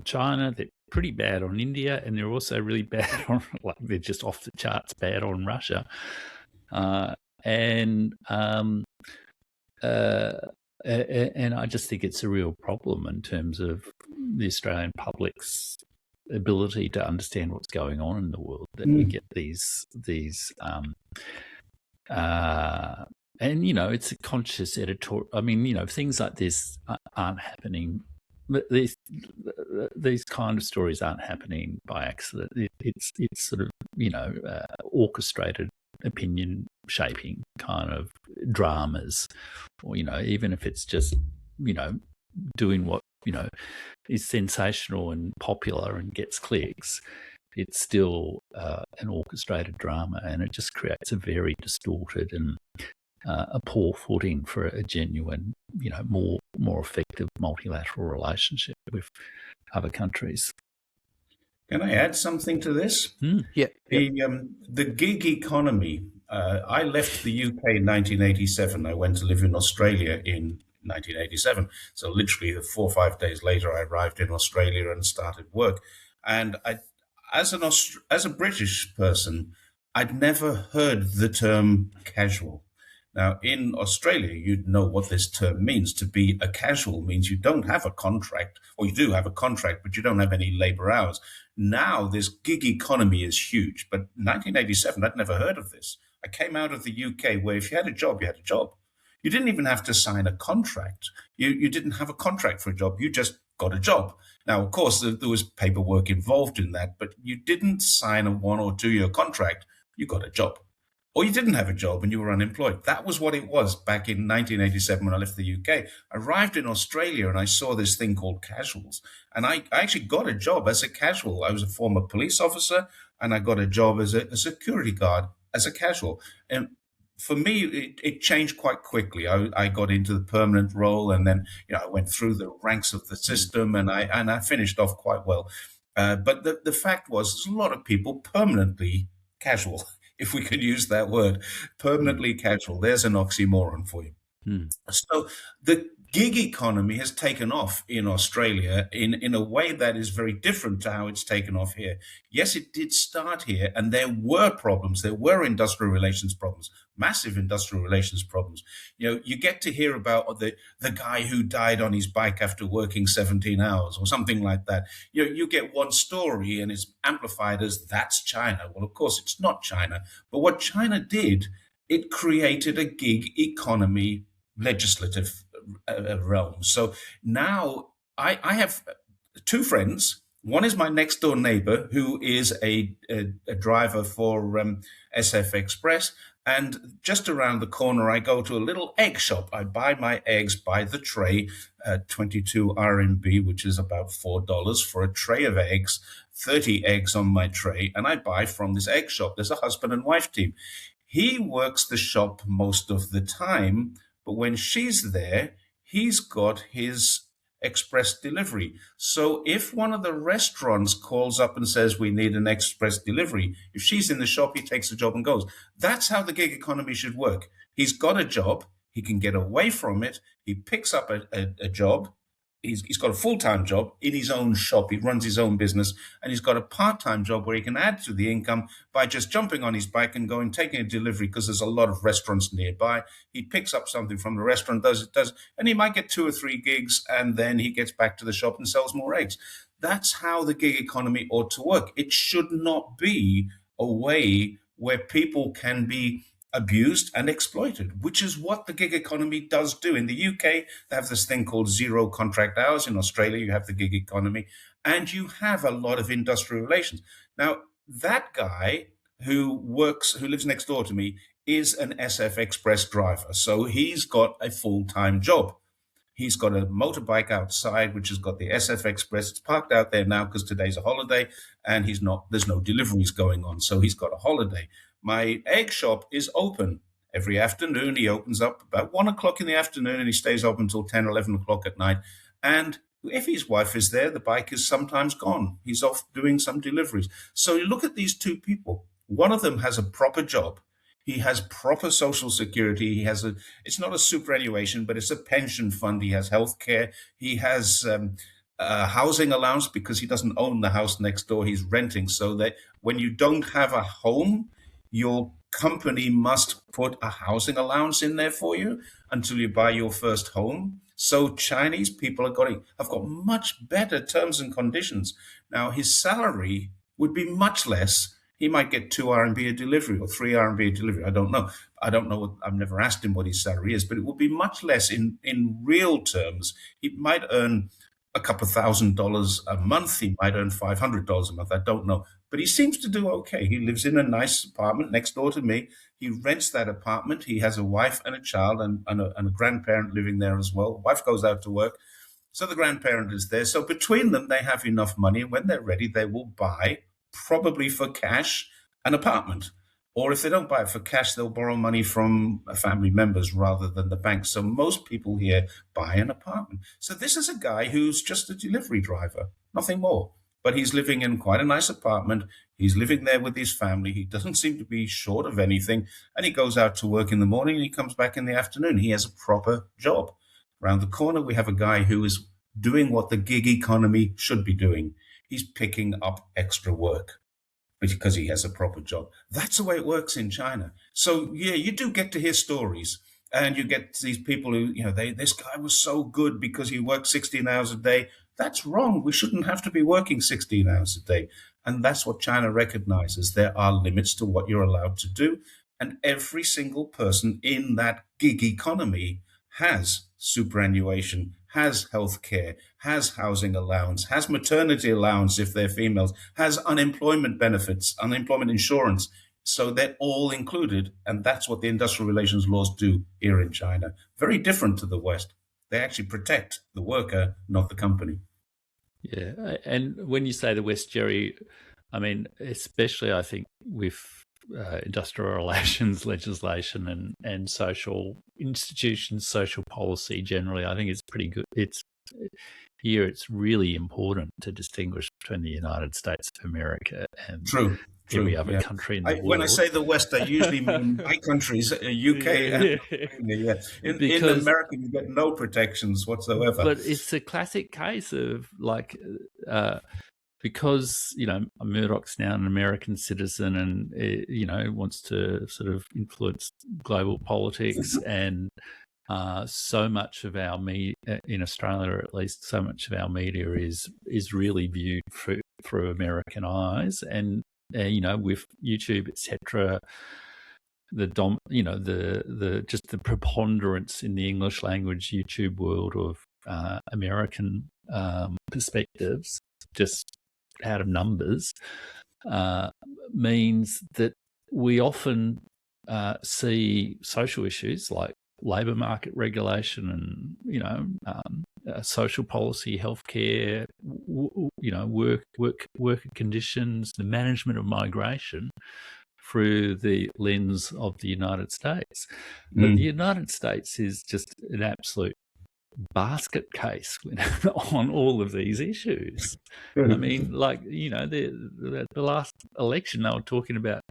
China. They're pretty bad on India, and they're also really bad on, like, they're just off the charts bad on Russia. And I just think it's a real problem in terms of the Australian public's ability to understand what's going on in the world. That we get these and it's a conscious editorial. I mean, things like this aren't happening. These kind of stories aren't happening by accident. It's sort of orchestrated opinion shaping kind of dramas, or even if it's just doing what is sensational and popular and gets clicks, it's still an orchestrated drama, and it just creates a very distorted and a poor footing for a genuine, more effective multilateral relationship with other countries. Can I add something to this? Yeah. The gig economy. I left the UK in 1987. I went to live in Australia in 1987. So literally 4 or 5 days later, I arrived in Australia and started work. And as a British person, I'd never heard the term casual. Now, in Australia, you'd know what this term means. To be a casual means you don't have a contract, or you do have a contract, but you don't have any labor hours. Now, this gig economy is huge. But 1987, I'd never heard of this. I came out of the UK where if you had a job, you had a job. You didn't even have to sign a contract. You didn't have a contract for a job. You just got a job. Now, of course, there was paperwork involved in that, but you didn't sign a 1 or 2 year contract. You got a job. Or you didn't have a job and you were unemployed. That was what it was back in 1987 when I left the UK. I arrived in Australia and I saw this thing called casuals. And I actually got a job as a casual. I was a former police officer and I got a job as a security guard as a casual. And for me, it changed quite quickly. I got into the permanent role, and then I went through the ranks of the system, and I finished off quite well. But the fact was, there's a lot of people permanently casual, if we could use that word, permanently casual. There's an oxymoron for you. So the gig economy has taken off in Australia in a way that is very different to how it's taken off here. Yes, it did start here, and there were problems. There were industrial relations problems, massive industrial relations problems. You get to hear about the guy who died on his bike after working 17 hours or something like that. You get one story and it's amplified as that's China. Well, of course, it's not China. But what China did, it created a gig economy legislative realm. So now I have 2 friends. One is my next door neighbor, who is a driver for SF Express. And just around the corner, I go to a little egg shop. I buy my eggs by the tray, 22 RMB, which is about $4 for a tray of eggs, 30 eggs on my tray. And I buy from this egg shop. There's a husband and wife team. He works the shop most of the time, but when she's there, he's got his express delivery. So if one of the restaurants calls up and says, we need an express delivery, if she's in the shop, he takes the job and goes. That's how the gig economy should work. He's got a job. He can get away from it. He picks up a job. He's got a full-time job in his own shop. He runs his own business, and he's got a part-time job where he can add to the income by just jumping on his bike and going, taking a delivery, because there's a lot of restaurants nearby. He picks up something from the restaurant, does, and he might get 2 or 3 gigs, and then he gets back to the shop and sells more eggs. That's how the gig economy ought to work. It should not be a way where people can be abused and exploited, which is what the gig economy does do. In the UK, they have this thing called 0 contract hours. In Australia, you have the gig economy, and you have a lot of industrial relations. Now, that guy who lives next door to me, is an SF Express driver. So he's got a full-time job. He's got a motorbike outside, which has got the SF Express. It's parked out there now because today's a holiday, and there's no deliveries going on. So he's got a holiday. My egg shop is open every afternoon. He opens up about 1 o'clock in the afternoon, and he stays open until 10, 11 o'clock at night. And If his wife is there, the bike is sometimes gone. He's off doing some deliveries. So you look at these two people. One of them has a proper job. He has proper social security. It's not a superannuation, but it's a pension fund. He has health care. He has a housing allowance because he doesn't own the house next door. He's renting. So that when you don't have a home, your company must put a housing allowance in there for you until you buy your first home. So Chinese people have got much better terms and conditions. Now his salary would be much less. He might get 2 RMB a delivery or 3 RMB a delivery. I don't know. I've never asked him what his salary is, but it would be much less in real terms. He might earn a couple of $1,000s a month. He might earn $500 a month. I don't know. But he seems to do okay. He lives in a nice apartment next door to me. He rents that apartment. He has a wife and a child and a grandparent living there as well. Wife goes out to work. So the grandparent is there. So between them, they have enough money. And when they're ready, they will buy, probably for cash, an apartment. Or if they don't buy it for cash, they'll borrow money from family members rather than the bank. So most people here buy an apartment. So this is a guy who's just a delivery driver, nothing more. But he's living in quite a nice apartment. He's living there with his family. He doesn't seem to be short of anything. And he goes out to work in the morning and he comes back in the afternoon. He has a proper job. Around the corner, we have a guy who is doing what the gig economy should be doing. He's picking up extra work because he has a proper job. That's the way it works in China. So, yeah, you do get to hear stories. And you get these people who, this guy was so good because he worked 16 hours a day. That's wrong. We shouldn't have to be working 16 hours a day. And that's what China recognizes. There are limits to what you're allowed to do. And every single person in that gig economy has superannuation, has healthcare, has housing allowance, has maternity allowance if they're females, has unemployment benefits, unemployment insurance. So they're all included. And that's what the industrial relations laws do here in China. Very different to the West. They actually protect the worker, not the company. Yeah. And when you say the West, Jerry, I mean, especially I think with industrial relations legislation and social institutions, social policy generally, I think it's pretty good. It's really important to distinguish between the United States of America and every other country in the world. When I say the West, I usually mean my countries, UK and Australia. In America, you get no protections whatsoever. But it's a classic case of because Murdoch's now an American citizen and wants to sort of influence global politics and so much of our media in Australia, at least, so much of our media is really viewed through American eyes, and with YouTube, etc. Just the preponderance in the English language YouTube world of American perspectives, just out of numbers, means that we often see social issues like labour market regulation and social policy, healthcare, worker conditions, the management of migration through the lens of the United States. But the United States is just an absolute basket case on all of these issues. I mean, the last election, they were talking about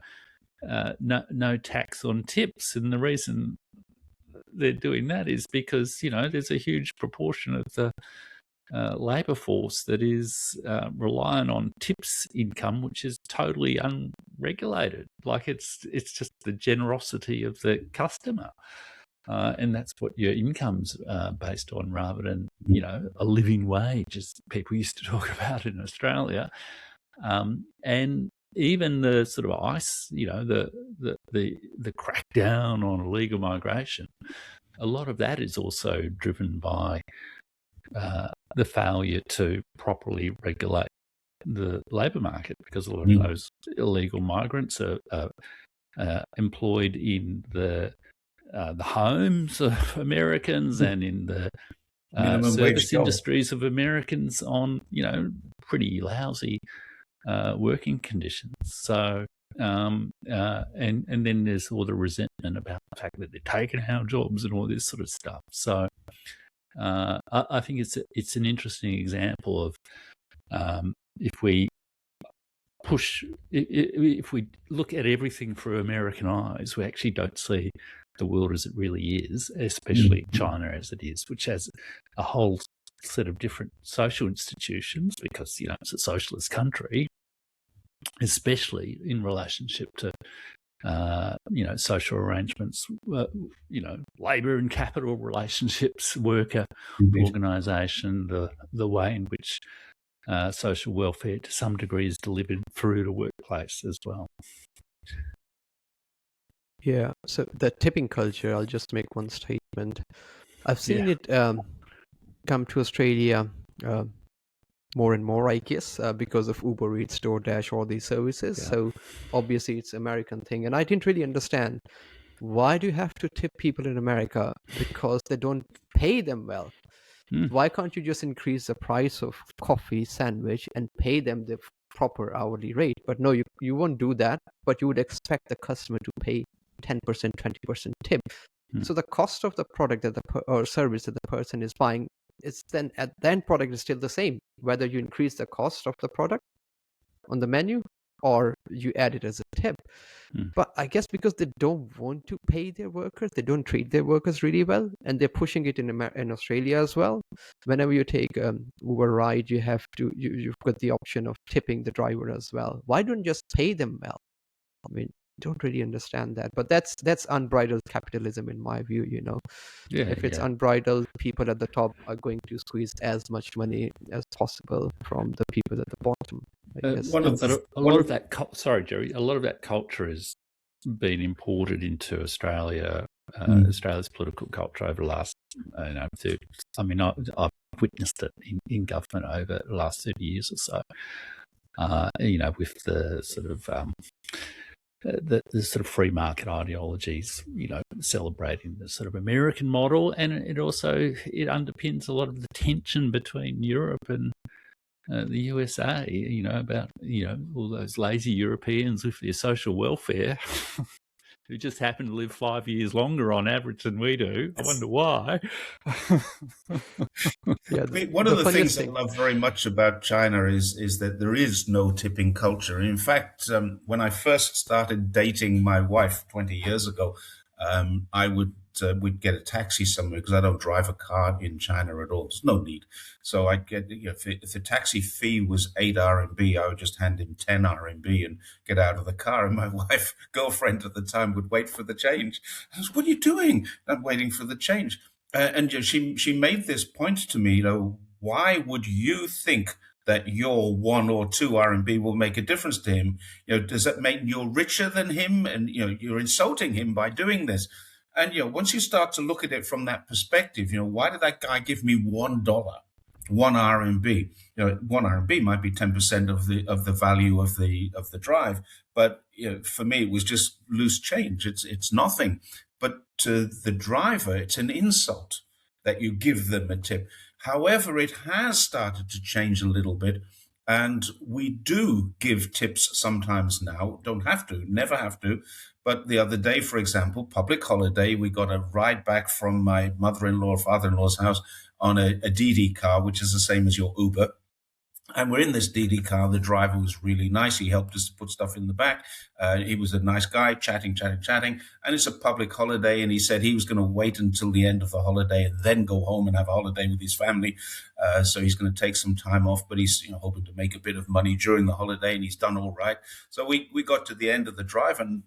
no tax on tips, and the reason they're doing that is because there's a huge proportion of the labour force that is reliant on tips income, which is totally unregulated. Like it's just the generosity of the customer, and that's what your income's based on, rather than a living wage, as people used to talk about in Australia. And even the sort of ICE, the crackdown on illegal migration, a lot of that is also driven by the failure to properly regulate the labour market, because a lot of those illegal migrants are employed in the homes of Americans and in the service industries of Americans on pretty lousy working conditions. So and then there's all the resentment about the fact that they're taking our jobs and all this sort of stuff. So I think it's an interesting example of if we look at everything through American eyes, we actually don't see the world as it really is, especially China as it is, which has a whole set of different social institutions because, it's a socialist country, especially in relationship to, social arrangements, labour and capital relationships, worker organisation, the way in which social welfare to some degree is delivered through the workplace as well. Yeah, so the tipping culture, I'll just make one statement. I've seen it come to Australia more and more, I guess, because of Uber Eats, DoorDash, all these services. Yeah. So obviously it's an American thing. And I didn't really understand, why do you have to tip people in America? Because they don't pay them well. Why can't you just increase the price of coffee, sandwich, and pay them the proper hourly rate? But no, you won't do that, but you would expect the customer to pay 10%, 20% tip. So the cost of the product that or service that the person is buying, is then at the end product is still the same, whether you increase the cost of the product on the menu or you add it as a tip. But I guess because they don't want to pay their workers, they don't treat their workers really well, and they're pushing it in Australia as well. Whenever you take Uber ride, you have to you've got the option of tipping the driver as well. Why don't you just pay them well? I mean, don't really understand that, but that's unbridled capitalism in my view. If it's unbridled, people at the top are going to squeeze as much money as possible from the people at the bottom. Sorry, Jerry. A lot of that culture has been imported into Australia, Australia's political culture over the last, I've witnessed it in government over the last 30 years or so. With the sort of the sort of free market ideologies, celebrating the sort of American model, and it underpins a lot of the tension between Europe and the USA, about, all those lazy Europeans with their social welfare who just happen to live 5 years longer on average than we do. I wonder why. One of the things I love very much about China is that there is no tipping culture. In fact, when I first started dating my wife 20 years ago, I would get a taxi somewhere because I don't drive a car in China at all. There's no need. So I'd get, if the taxi fee was 8 RMB, I would just hand him 10 RMB and get out of the car. And my girlfriend at the time would wait for the change. I was, what are you doing? I'm waiting for the change. And she made this point to me, why would you think that your 1 or 2 RMB will make a difference to him? Does that make you richer than him? And, you're insulting him by doing this. And, once you start to look at it from that perspective, why did that guy give me $1, 1 RMB? 1 RMB might be 10% of the value of the drive. But, for me, it was just loose change. It's nothing. But to the driver, it's an insult that you give them a tip. However, it has started to change a little bit. And we do give tips sometimes now. Don't have to, never have to. But the other day, for example, public holiday, we got a ride back from my mother-in-law or father-in-law's house on a DD car, which is the same as your Uber. And we're in this DD car. The driver was really nice. He helped us to put stuff in the back. He was a nice guy, chatting. And it's a public holiday. And he said he was going to wait until the end of the holiday and then go home and have a holiday with his family. So he's going to take some time off, but he's hoping to make a bit of money during the holiday, and he's done all right. So we got to the end of the drive, and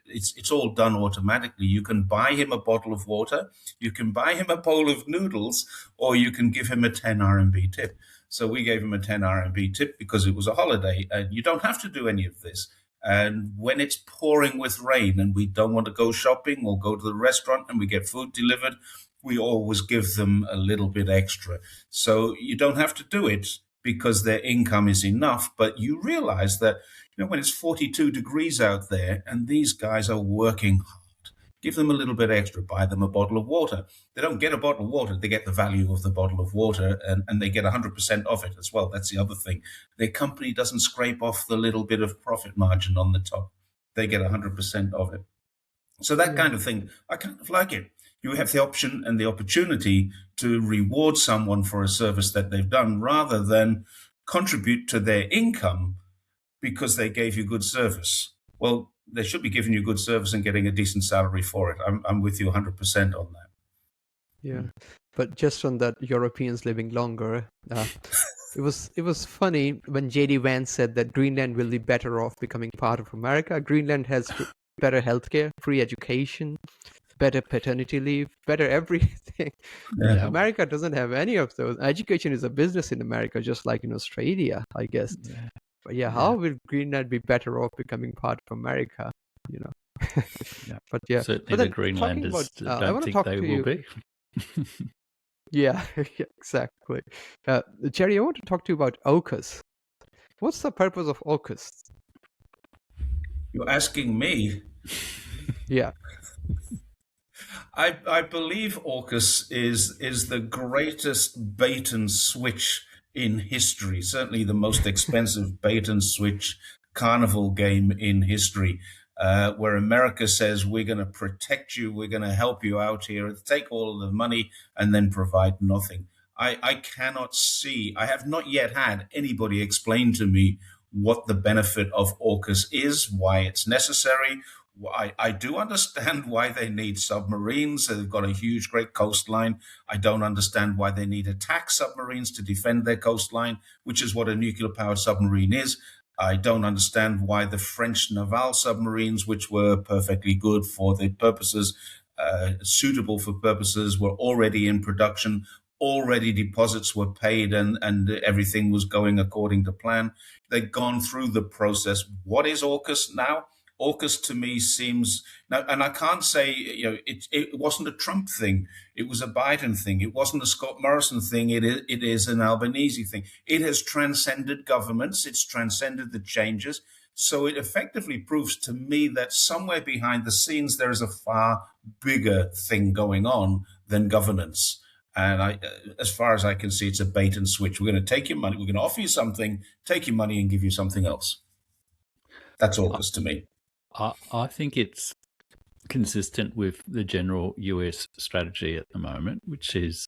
it's all done automatically. You can buy him a bottle of water, you can buy him a bowl of noodles, or you can give him a 10 RMB tip. So we gave him a 10 RMB tip because it was a holiday, and you don't have to do any of this. And when it's pouring with rain and we don't want to go shopping or go to the restaurant and we get food delivered, we always give them a little bit extra. So you don't have to do it because their income is enough. But you realize that, when it's 42 degrees out there and these guys are working hard, give them a little bit extra, buy them a bottle of water. They don't get a bottle of water, they get the value of the bottle of water, and they get 100% of it as well. That's the other thing. Their company doesn't scrape off the little bit of profit margin on the top. They get 100% of it. So that kind of thing, I kind of like it. You have the option and the opportunity to reward someone for a service that they've done rather than contribute to their income because they gave you good service. Well, they should be giving you good service and getting a decent salary for it. I'm with you 100% on that. Yeah, but just on that Europeans living longer, it was funny when J.D. Vance said that Greenland will be better off becoming part of America. Greenland has better healthcare, free education, better paternity leave, better everything. Yeah. America doesn't have any of those. Education is a business in America, just like in Australia, I guess. Yeah. But how will Greenland be better off becoming part of America? Yeah. But yeah, Certainly but the then Greenlanders I don't want to think talk they to will you. be. Yeah, exactly. Jerry, I want to talk to you about AUKUS. What's the purpose of AUKUS? You're asking me. Yeah. I believe AUKUS is the greatest bait and switch in history. Certainly the most expensive bait and switch carnival game in history, where America says, we're going to protect you, we're going to help you out here, take all of the money, and then provide nothing. I cannot see, I have not yet had anybody explain to me what the benefit of AUKUS is, why it's necessary. I do understand why they need submarines. They've got a huge, great coastline. I don't understand why they need attack submarines to defend their coastline, which is what a nuclear-powered submarine is. I don't understand why the French naval submarines, which were perfectly good for the purposes, suitable for purposes, were already in production. Already deposits were paid and everything was going according to plan. They'd gone through the process. What is AUKUS now? AUKUS to me seems now, and I can't say it wasn't a Trump thing. It was a Biden thing. It wasn't a Scott Morrison thing. It is an Albanese thing. It has transcended governments. It's transcended the changes. So it effectively proves to me that somewhere behind the scenes there is a far bigger thing going on than governance. And as far as I can see, it's a bait and switch. We're going to take your money. We're going to offer you something, take your money, and give you something else. That's AUKUS to me. I think it's consistent with the general US strategy at the moment, which is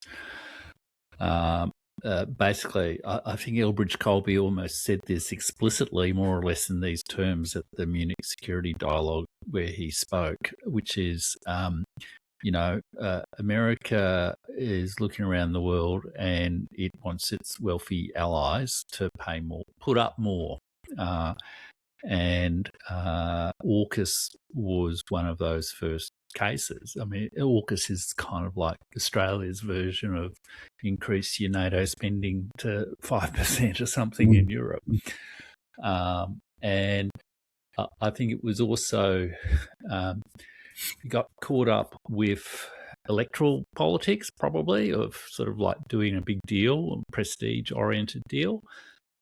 basically, I think Elbridge Colby almost said this explicitly, more or less in these terms at the Munich Security Dialogue where he spoke, which is, America is looking around the world and it wants its wealthy allies to pay more, put up more. And AUKUS was one of those first cases. I mean, AUKUS is kind of like Australia's version of increase your NATO spending to 5% or something in Europe. And I think it was also got caught up with electoral politics, probably, of sort of like doing a big deal, a prestige-oriented deal.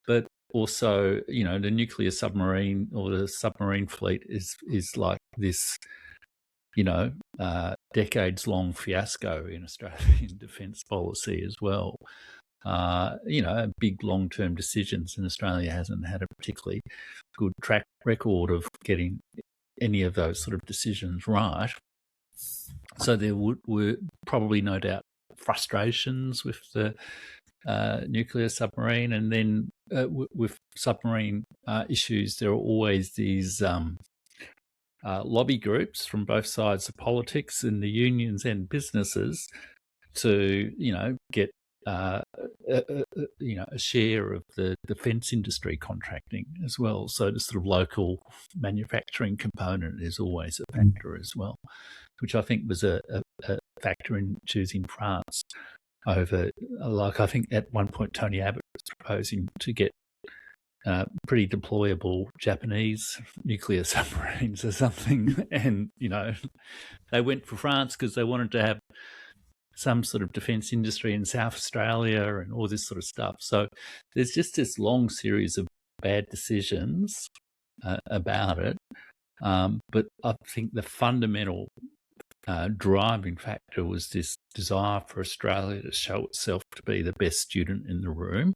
But also, the nuclear submarine or the submarine fleet is like this, decades-long fiasco in Australian defence policy as well. Big long-term decisions, and Australia hasn't had a particularly good track record of getting any of those sort of decisions right. So there were probably no doubt frustrations with the nuclear submarine, and then with submarine issues, there are always these lobby groups from both sides of politics and the unions and businesses to get a share of the defence industry contracting as well. So the sort of local manufacturing component is always a factor as well, which I think was a factor in choosing France over, like, I think at one point Tony Abbott was proposing to get pretty deployable Japanese nuclear submarines or something. And, they went for France because they wanted to have some sort of defence industry in South Australia and all this sort of stuff. So there's just this long series of bad decisions about it. But I think the fundamental driving factor was this desire for Australia to show itself to be the best student in the room,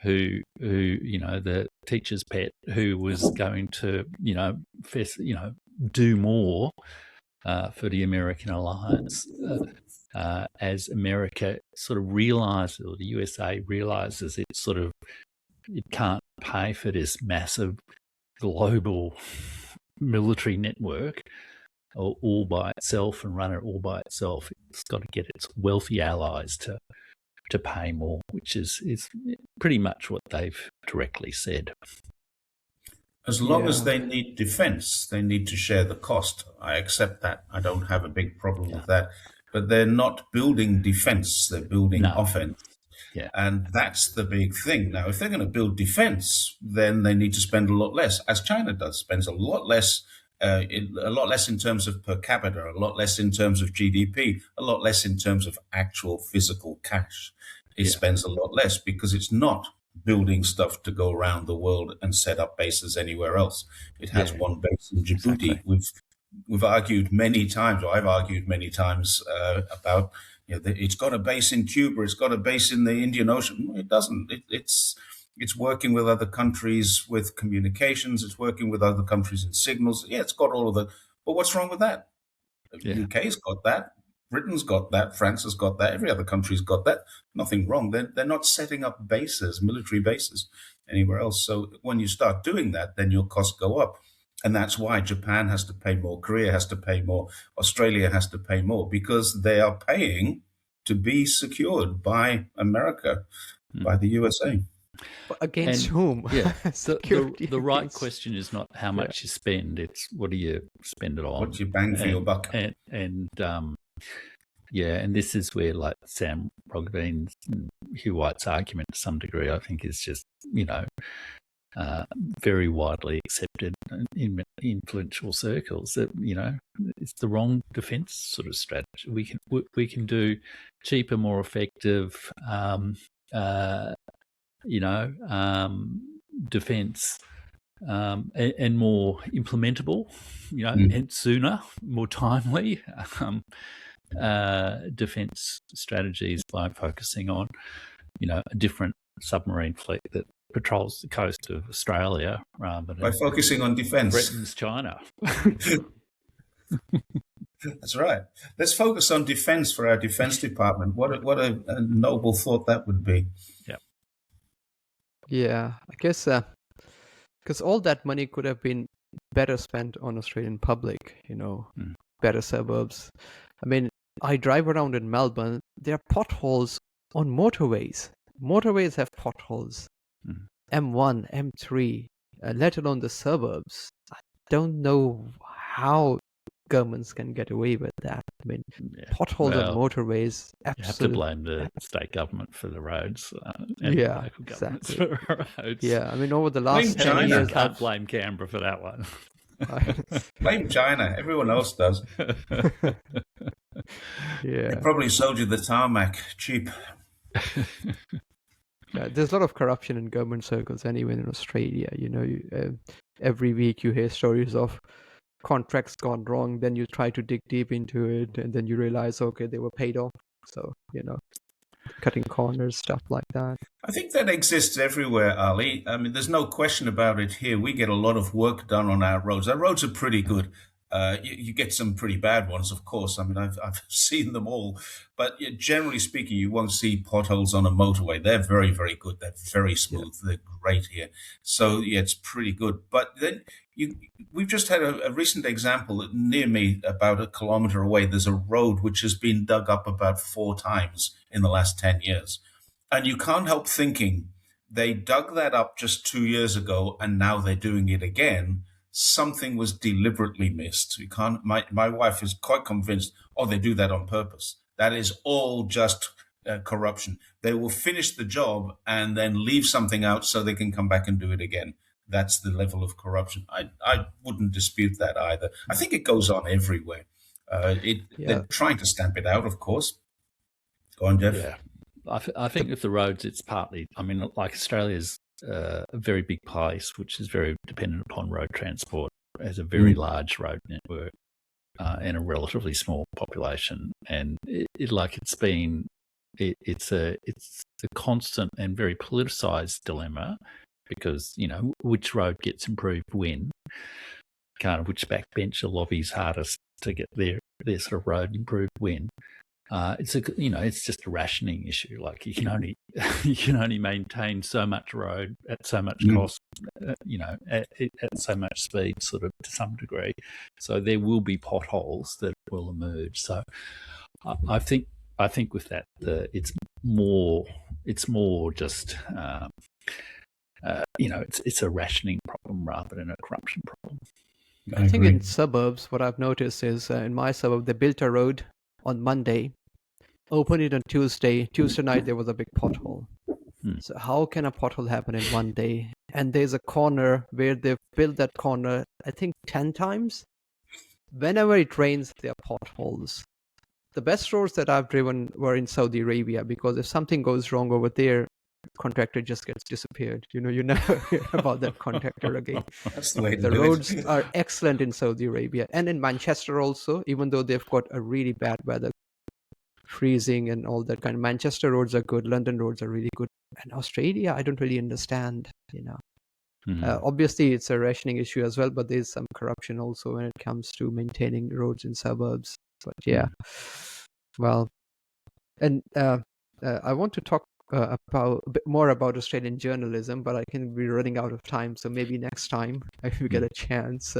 who the teacher's pet, who was going to do more for the American alliance. as America sort of realizes, or the USA realizes, it can't pay for this massive global military network all by itself and run it all by itself. It's got to get its wealthy allies to pay more, which is pretty much what they've directly said. As long as they need defense, they need to share the cost. I accept that. I don't have a big problem with that. But they're not building defense, they're building offense. Yeah. And that's the big thing. Now, if they're going to build defense, then they need to spend a lot less, as China does, spends a lot less in terms of per capita, a lot less in terms of GDP, a lot less in terms of actual physical cash. It spends a lot less because it's not building stuff to go around the world and set up bases anywhere else. It has one base in Djibouti. Exactly. We've argued many times, or I've argued many times about, it's got a base in Cuba, it's got a base in the Indian Ocean. It doesn't. It's working with other countries with communications. It's working with other countries in signals. Yeah, it's got all of that. But what's wrong with that? The UK's got that. Britain's got that. France has got that. Every other country's got that. Nothing wrong. They're not setting up bases, military bases, anywhere else. So when you start doing that, then your costs go up. And that's why Japan has to pay more, Korea has to pay more, Australia has to pay more, because they are paying to be secured by America, by the USA. But against whom? Yeah. The right question is not how much you spend, it's what do you spend it on? What's your bang for your buck? And this is where, like, Sam Roggebean's and Hugh White's argument to some degree, I think, is just, very widely accepted in influential circles that, it's the wrong defence sort of strategy. We can do cheaper, more effective, defence and more implementable, and sooner, more timely defence strategies by focusing on, a different submarine fleet that patrols the coast of Australia rather than by focusing on defence. Threatens China. That's right. Let's focus on defence for our Defence Department. What a noble thought that would be. Yeah. Yeah, I guess because all that money could have been better spent on Australian public, better suburbs. I mean, I drive around in Melbourne. There are potholes on motorways. Motorways have potholes. M1, M3, let alone the suburbs. I don't know how governments can get away with that. I mean, potholes on motorways. Absolutely. You have to blame the state government for the roads and local governments for roads. Yeah, I mean, over the last 10 years... You can't blame Canberra for that one. Blame China. Everyone else does. They probably sold you the tarmac cheap. Yeah, there's a lot of corruption in government circles anyway in Australia. Every week you hear stories of contracts gone wrong, then you try to dig deep into it, and then you realize, okay, they were paid off. So, cutting corners, stuff like that. I think that exists everywhere, Ali. I mean, there's no question about it here. We get a lot of work done on our roads. Our roads are pretty good. You get some pretty bad ones, of course. I mean, I've seen them all. But generally speaking, you won't see potholes on a motorway. They're very, very good. They're very smooth. They're great here. So, it's pretty good. But then we've just had a recent example near me, about a kilometre away. There's a road which has been dug up about 4 times in the last 10 years. And you can't help thinking they dug that up just 2 years ago and now they're doing it again. Something was deliberately missed. You can't. My wife is quite convinced, they do that on purpose. That is all just corruption. They will finish the job and then leave something out so they can come back and do it again. That's the level of corruption. I wouldn't dispute that either. I think it goes on everywhere. They're trying to stamp it out, of course. Go on, Jeff. Yeah. I think with the roads, it's partly, like Australia's a very big place, which is very dependent upon road transport, has a very large road network and a relatively small population. And it's a constant and very politicised dilemma, because, which road gets improved when, kind of which backbencher lobbies hardest to get their sort of road improved when. it's just a rationing issue. Like you can only maintain so much road at so much cost, at so much speed, sort of to some degree. So there will be potholes that will emerge. So I think with that, it's more just it's a rationing problem rather than a corruption problem. I think in suburbs, what I've noticed is in my suburb, they built a road on Monday, opened it on Tuesday. Tuesday night, there was a big pothole. So how can a pothole happen in one day? And there's a corner where they've built that corner, I think, 10 times. Whenever it rains, there are potholes. The best roads that I've driven were in Saudi Arabia, because if something goes wrong over there, contractor just gets disappeared. You never hear about that contractor again. That's the way to The do roads it. are excellent in Saudi Arabia and in Manchester also, even though they've got a really bad weather, freezing and all that kind of. Manchester roads are good. London roads are really good. And Australia, I don't really understand, Obviously, it's a rationing issue as well, but there's some corruption also when it comes to maintaining roads in suburbs. But yeah, well, and I want to talk a bit more about Australian journalism, but I can be running out of time. So maybe next time if we get a chance,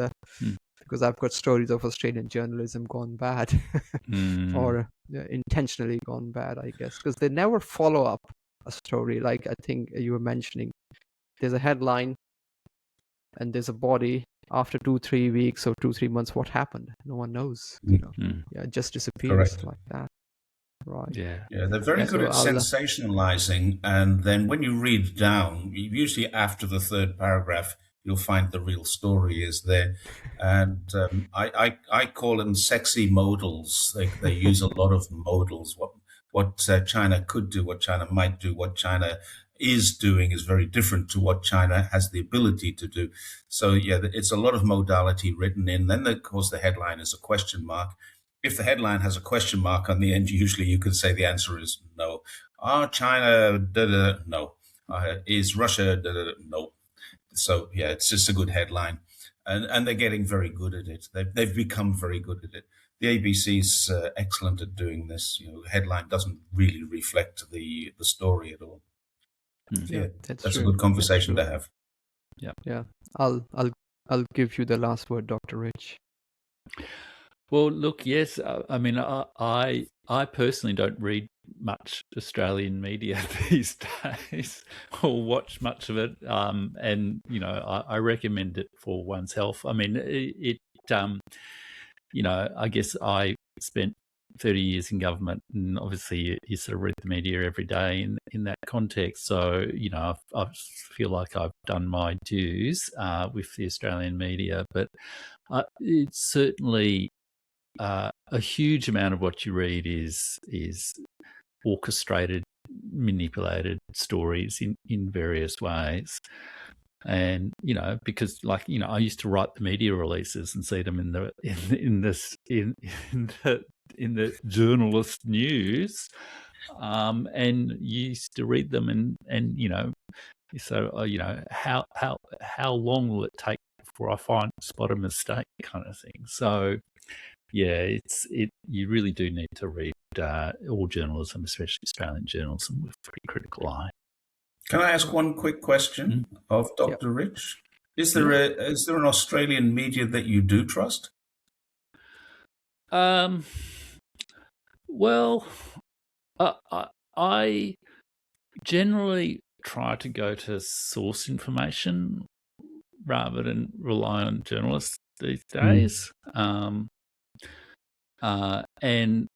because I've got stories of Australian journalism gone bad or intentionally gone bad, I guess, because they never follow up a story. Like I think you were mentioning, there's a headline and there's a body. After 2-3 weeks or 2-3 months, what happened? No one knows. It just disappears. Correct. Like that. Right. Yeah, they're very good at sensationalizing, and then when you read down, usually after the third paragraph, you'll find the real story is there. And I call them sexy modals. They use a lot of modals. What China could do, what China might do, what China is doing is very different to what China has the ability to do. So yeah, it's a lot of modality written in. Then of course the headline is a question mark. If the headline has a question mark on the end, usually you can say the answer is no. China, no. Is Russia, no. So yeah, it's just a good headline, and they're getting very good at it. They've become very good at it. The ABC's excellent at doing this. Headline doesn't really reflect the story at all. Yeah, that's a good conversation to have. Yeah. I'll give you the last word, Dr. Rich. Well, look, yes. I mean, I personally don't read much Australian media these days, or watch much of it. And I recommend it for one's health. I mean, I guess I spent 30 years in government, and obviously you sort of read the media every day in that context. So, I feel like I've done my dues with the Australian media, but it's certainly a huge amount of what you read is orchestrated, manipulated stories in various ways. And because I used to write the media releases and see them in the journalist news, and you used to read them and so how long will it take before I spot a mistake, kind of thing. So yeah, you really do need to read all journalism, especially Australian journalism, with a pretty critical eye. Can I ask one quick question of Dr. Rich? Is there an Australian media that you do trust? Well, I generally try to go to source information rather than rely on journalists these days. And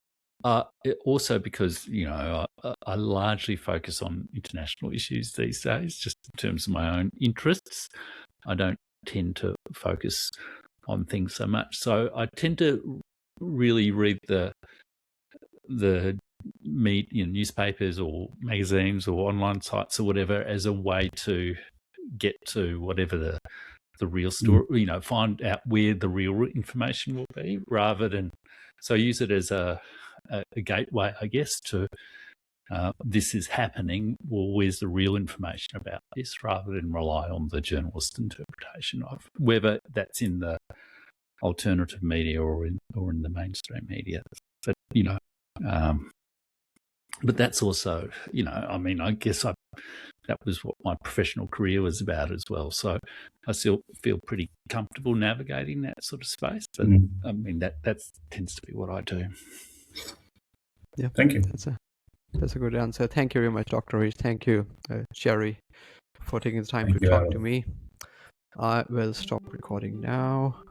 also because, I largely focus on international issues these days, just in terms of my own interests. I don't tend to focus on things so much. So I tend to really read the newspapers or magazines or online sites or whatever as a way to get to whatever the real story, find out where the real information will be, rather than, so use it as a gateway, I guess, to this is happening. Well, where's the real information about this, rather than rely on the journalist interpretation of, whether that's in the alternative media or in the mainstream media. But But that's also, I mean, I guess that was what my professional career was about as well. So I still feel pretty comfortable navigating that sort of space. But I mean, that tends to be what I do. Yeah, thank you. That's a good answer. Thank you very much, Dr. Rees. Thank you, Jerry, for taking the time Thank to you, talk Adam. to me. I will stop recording now.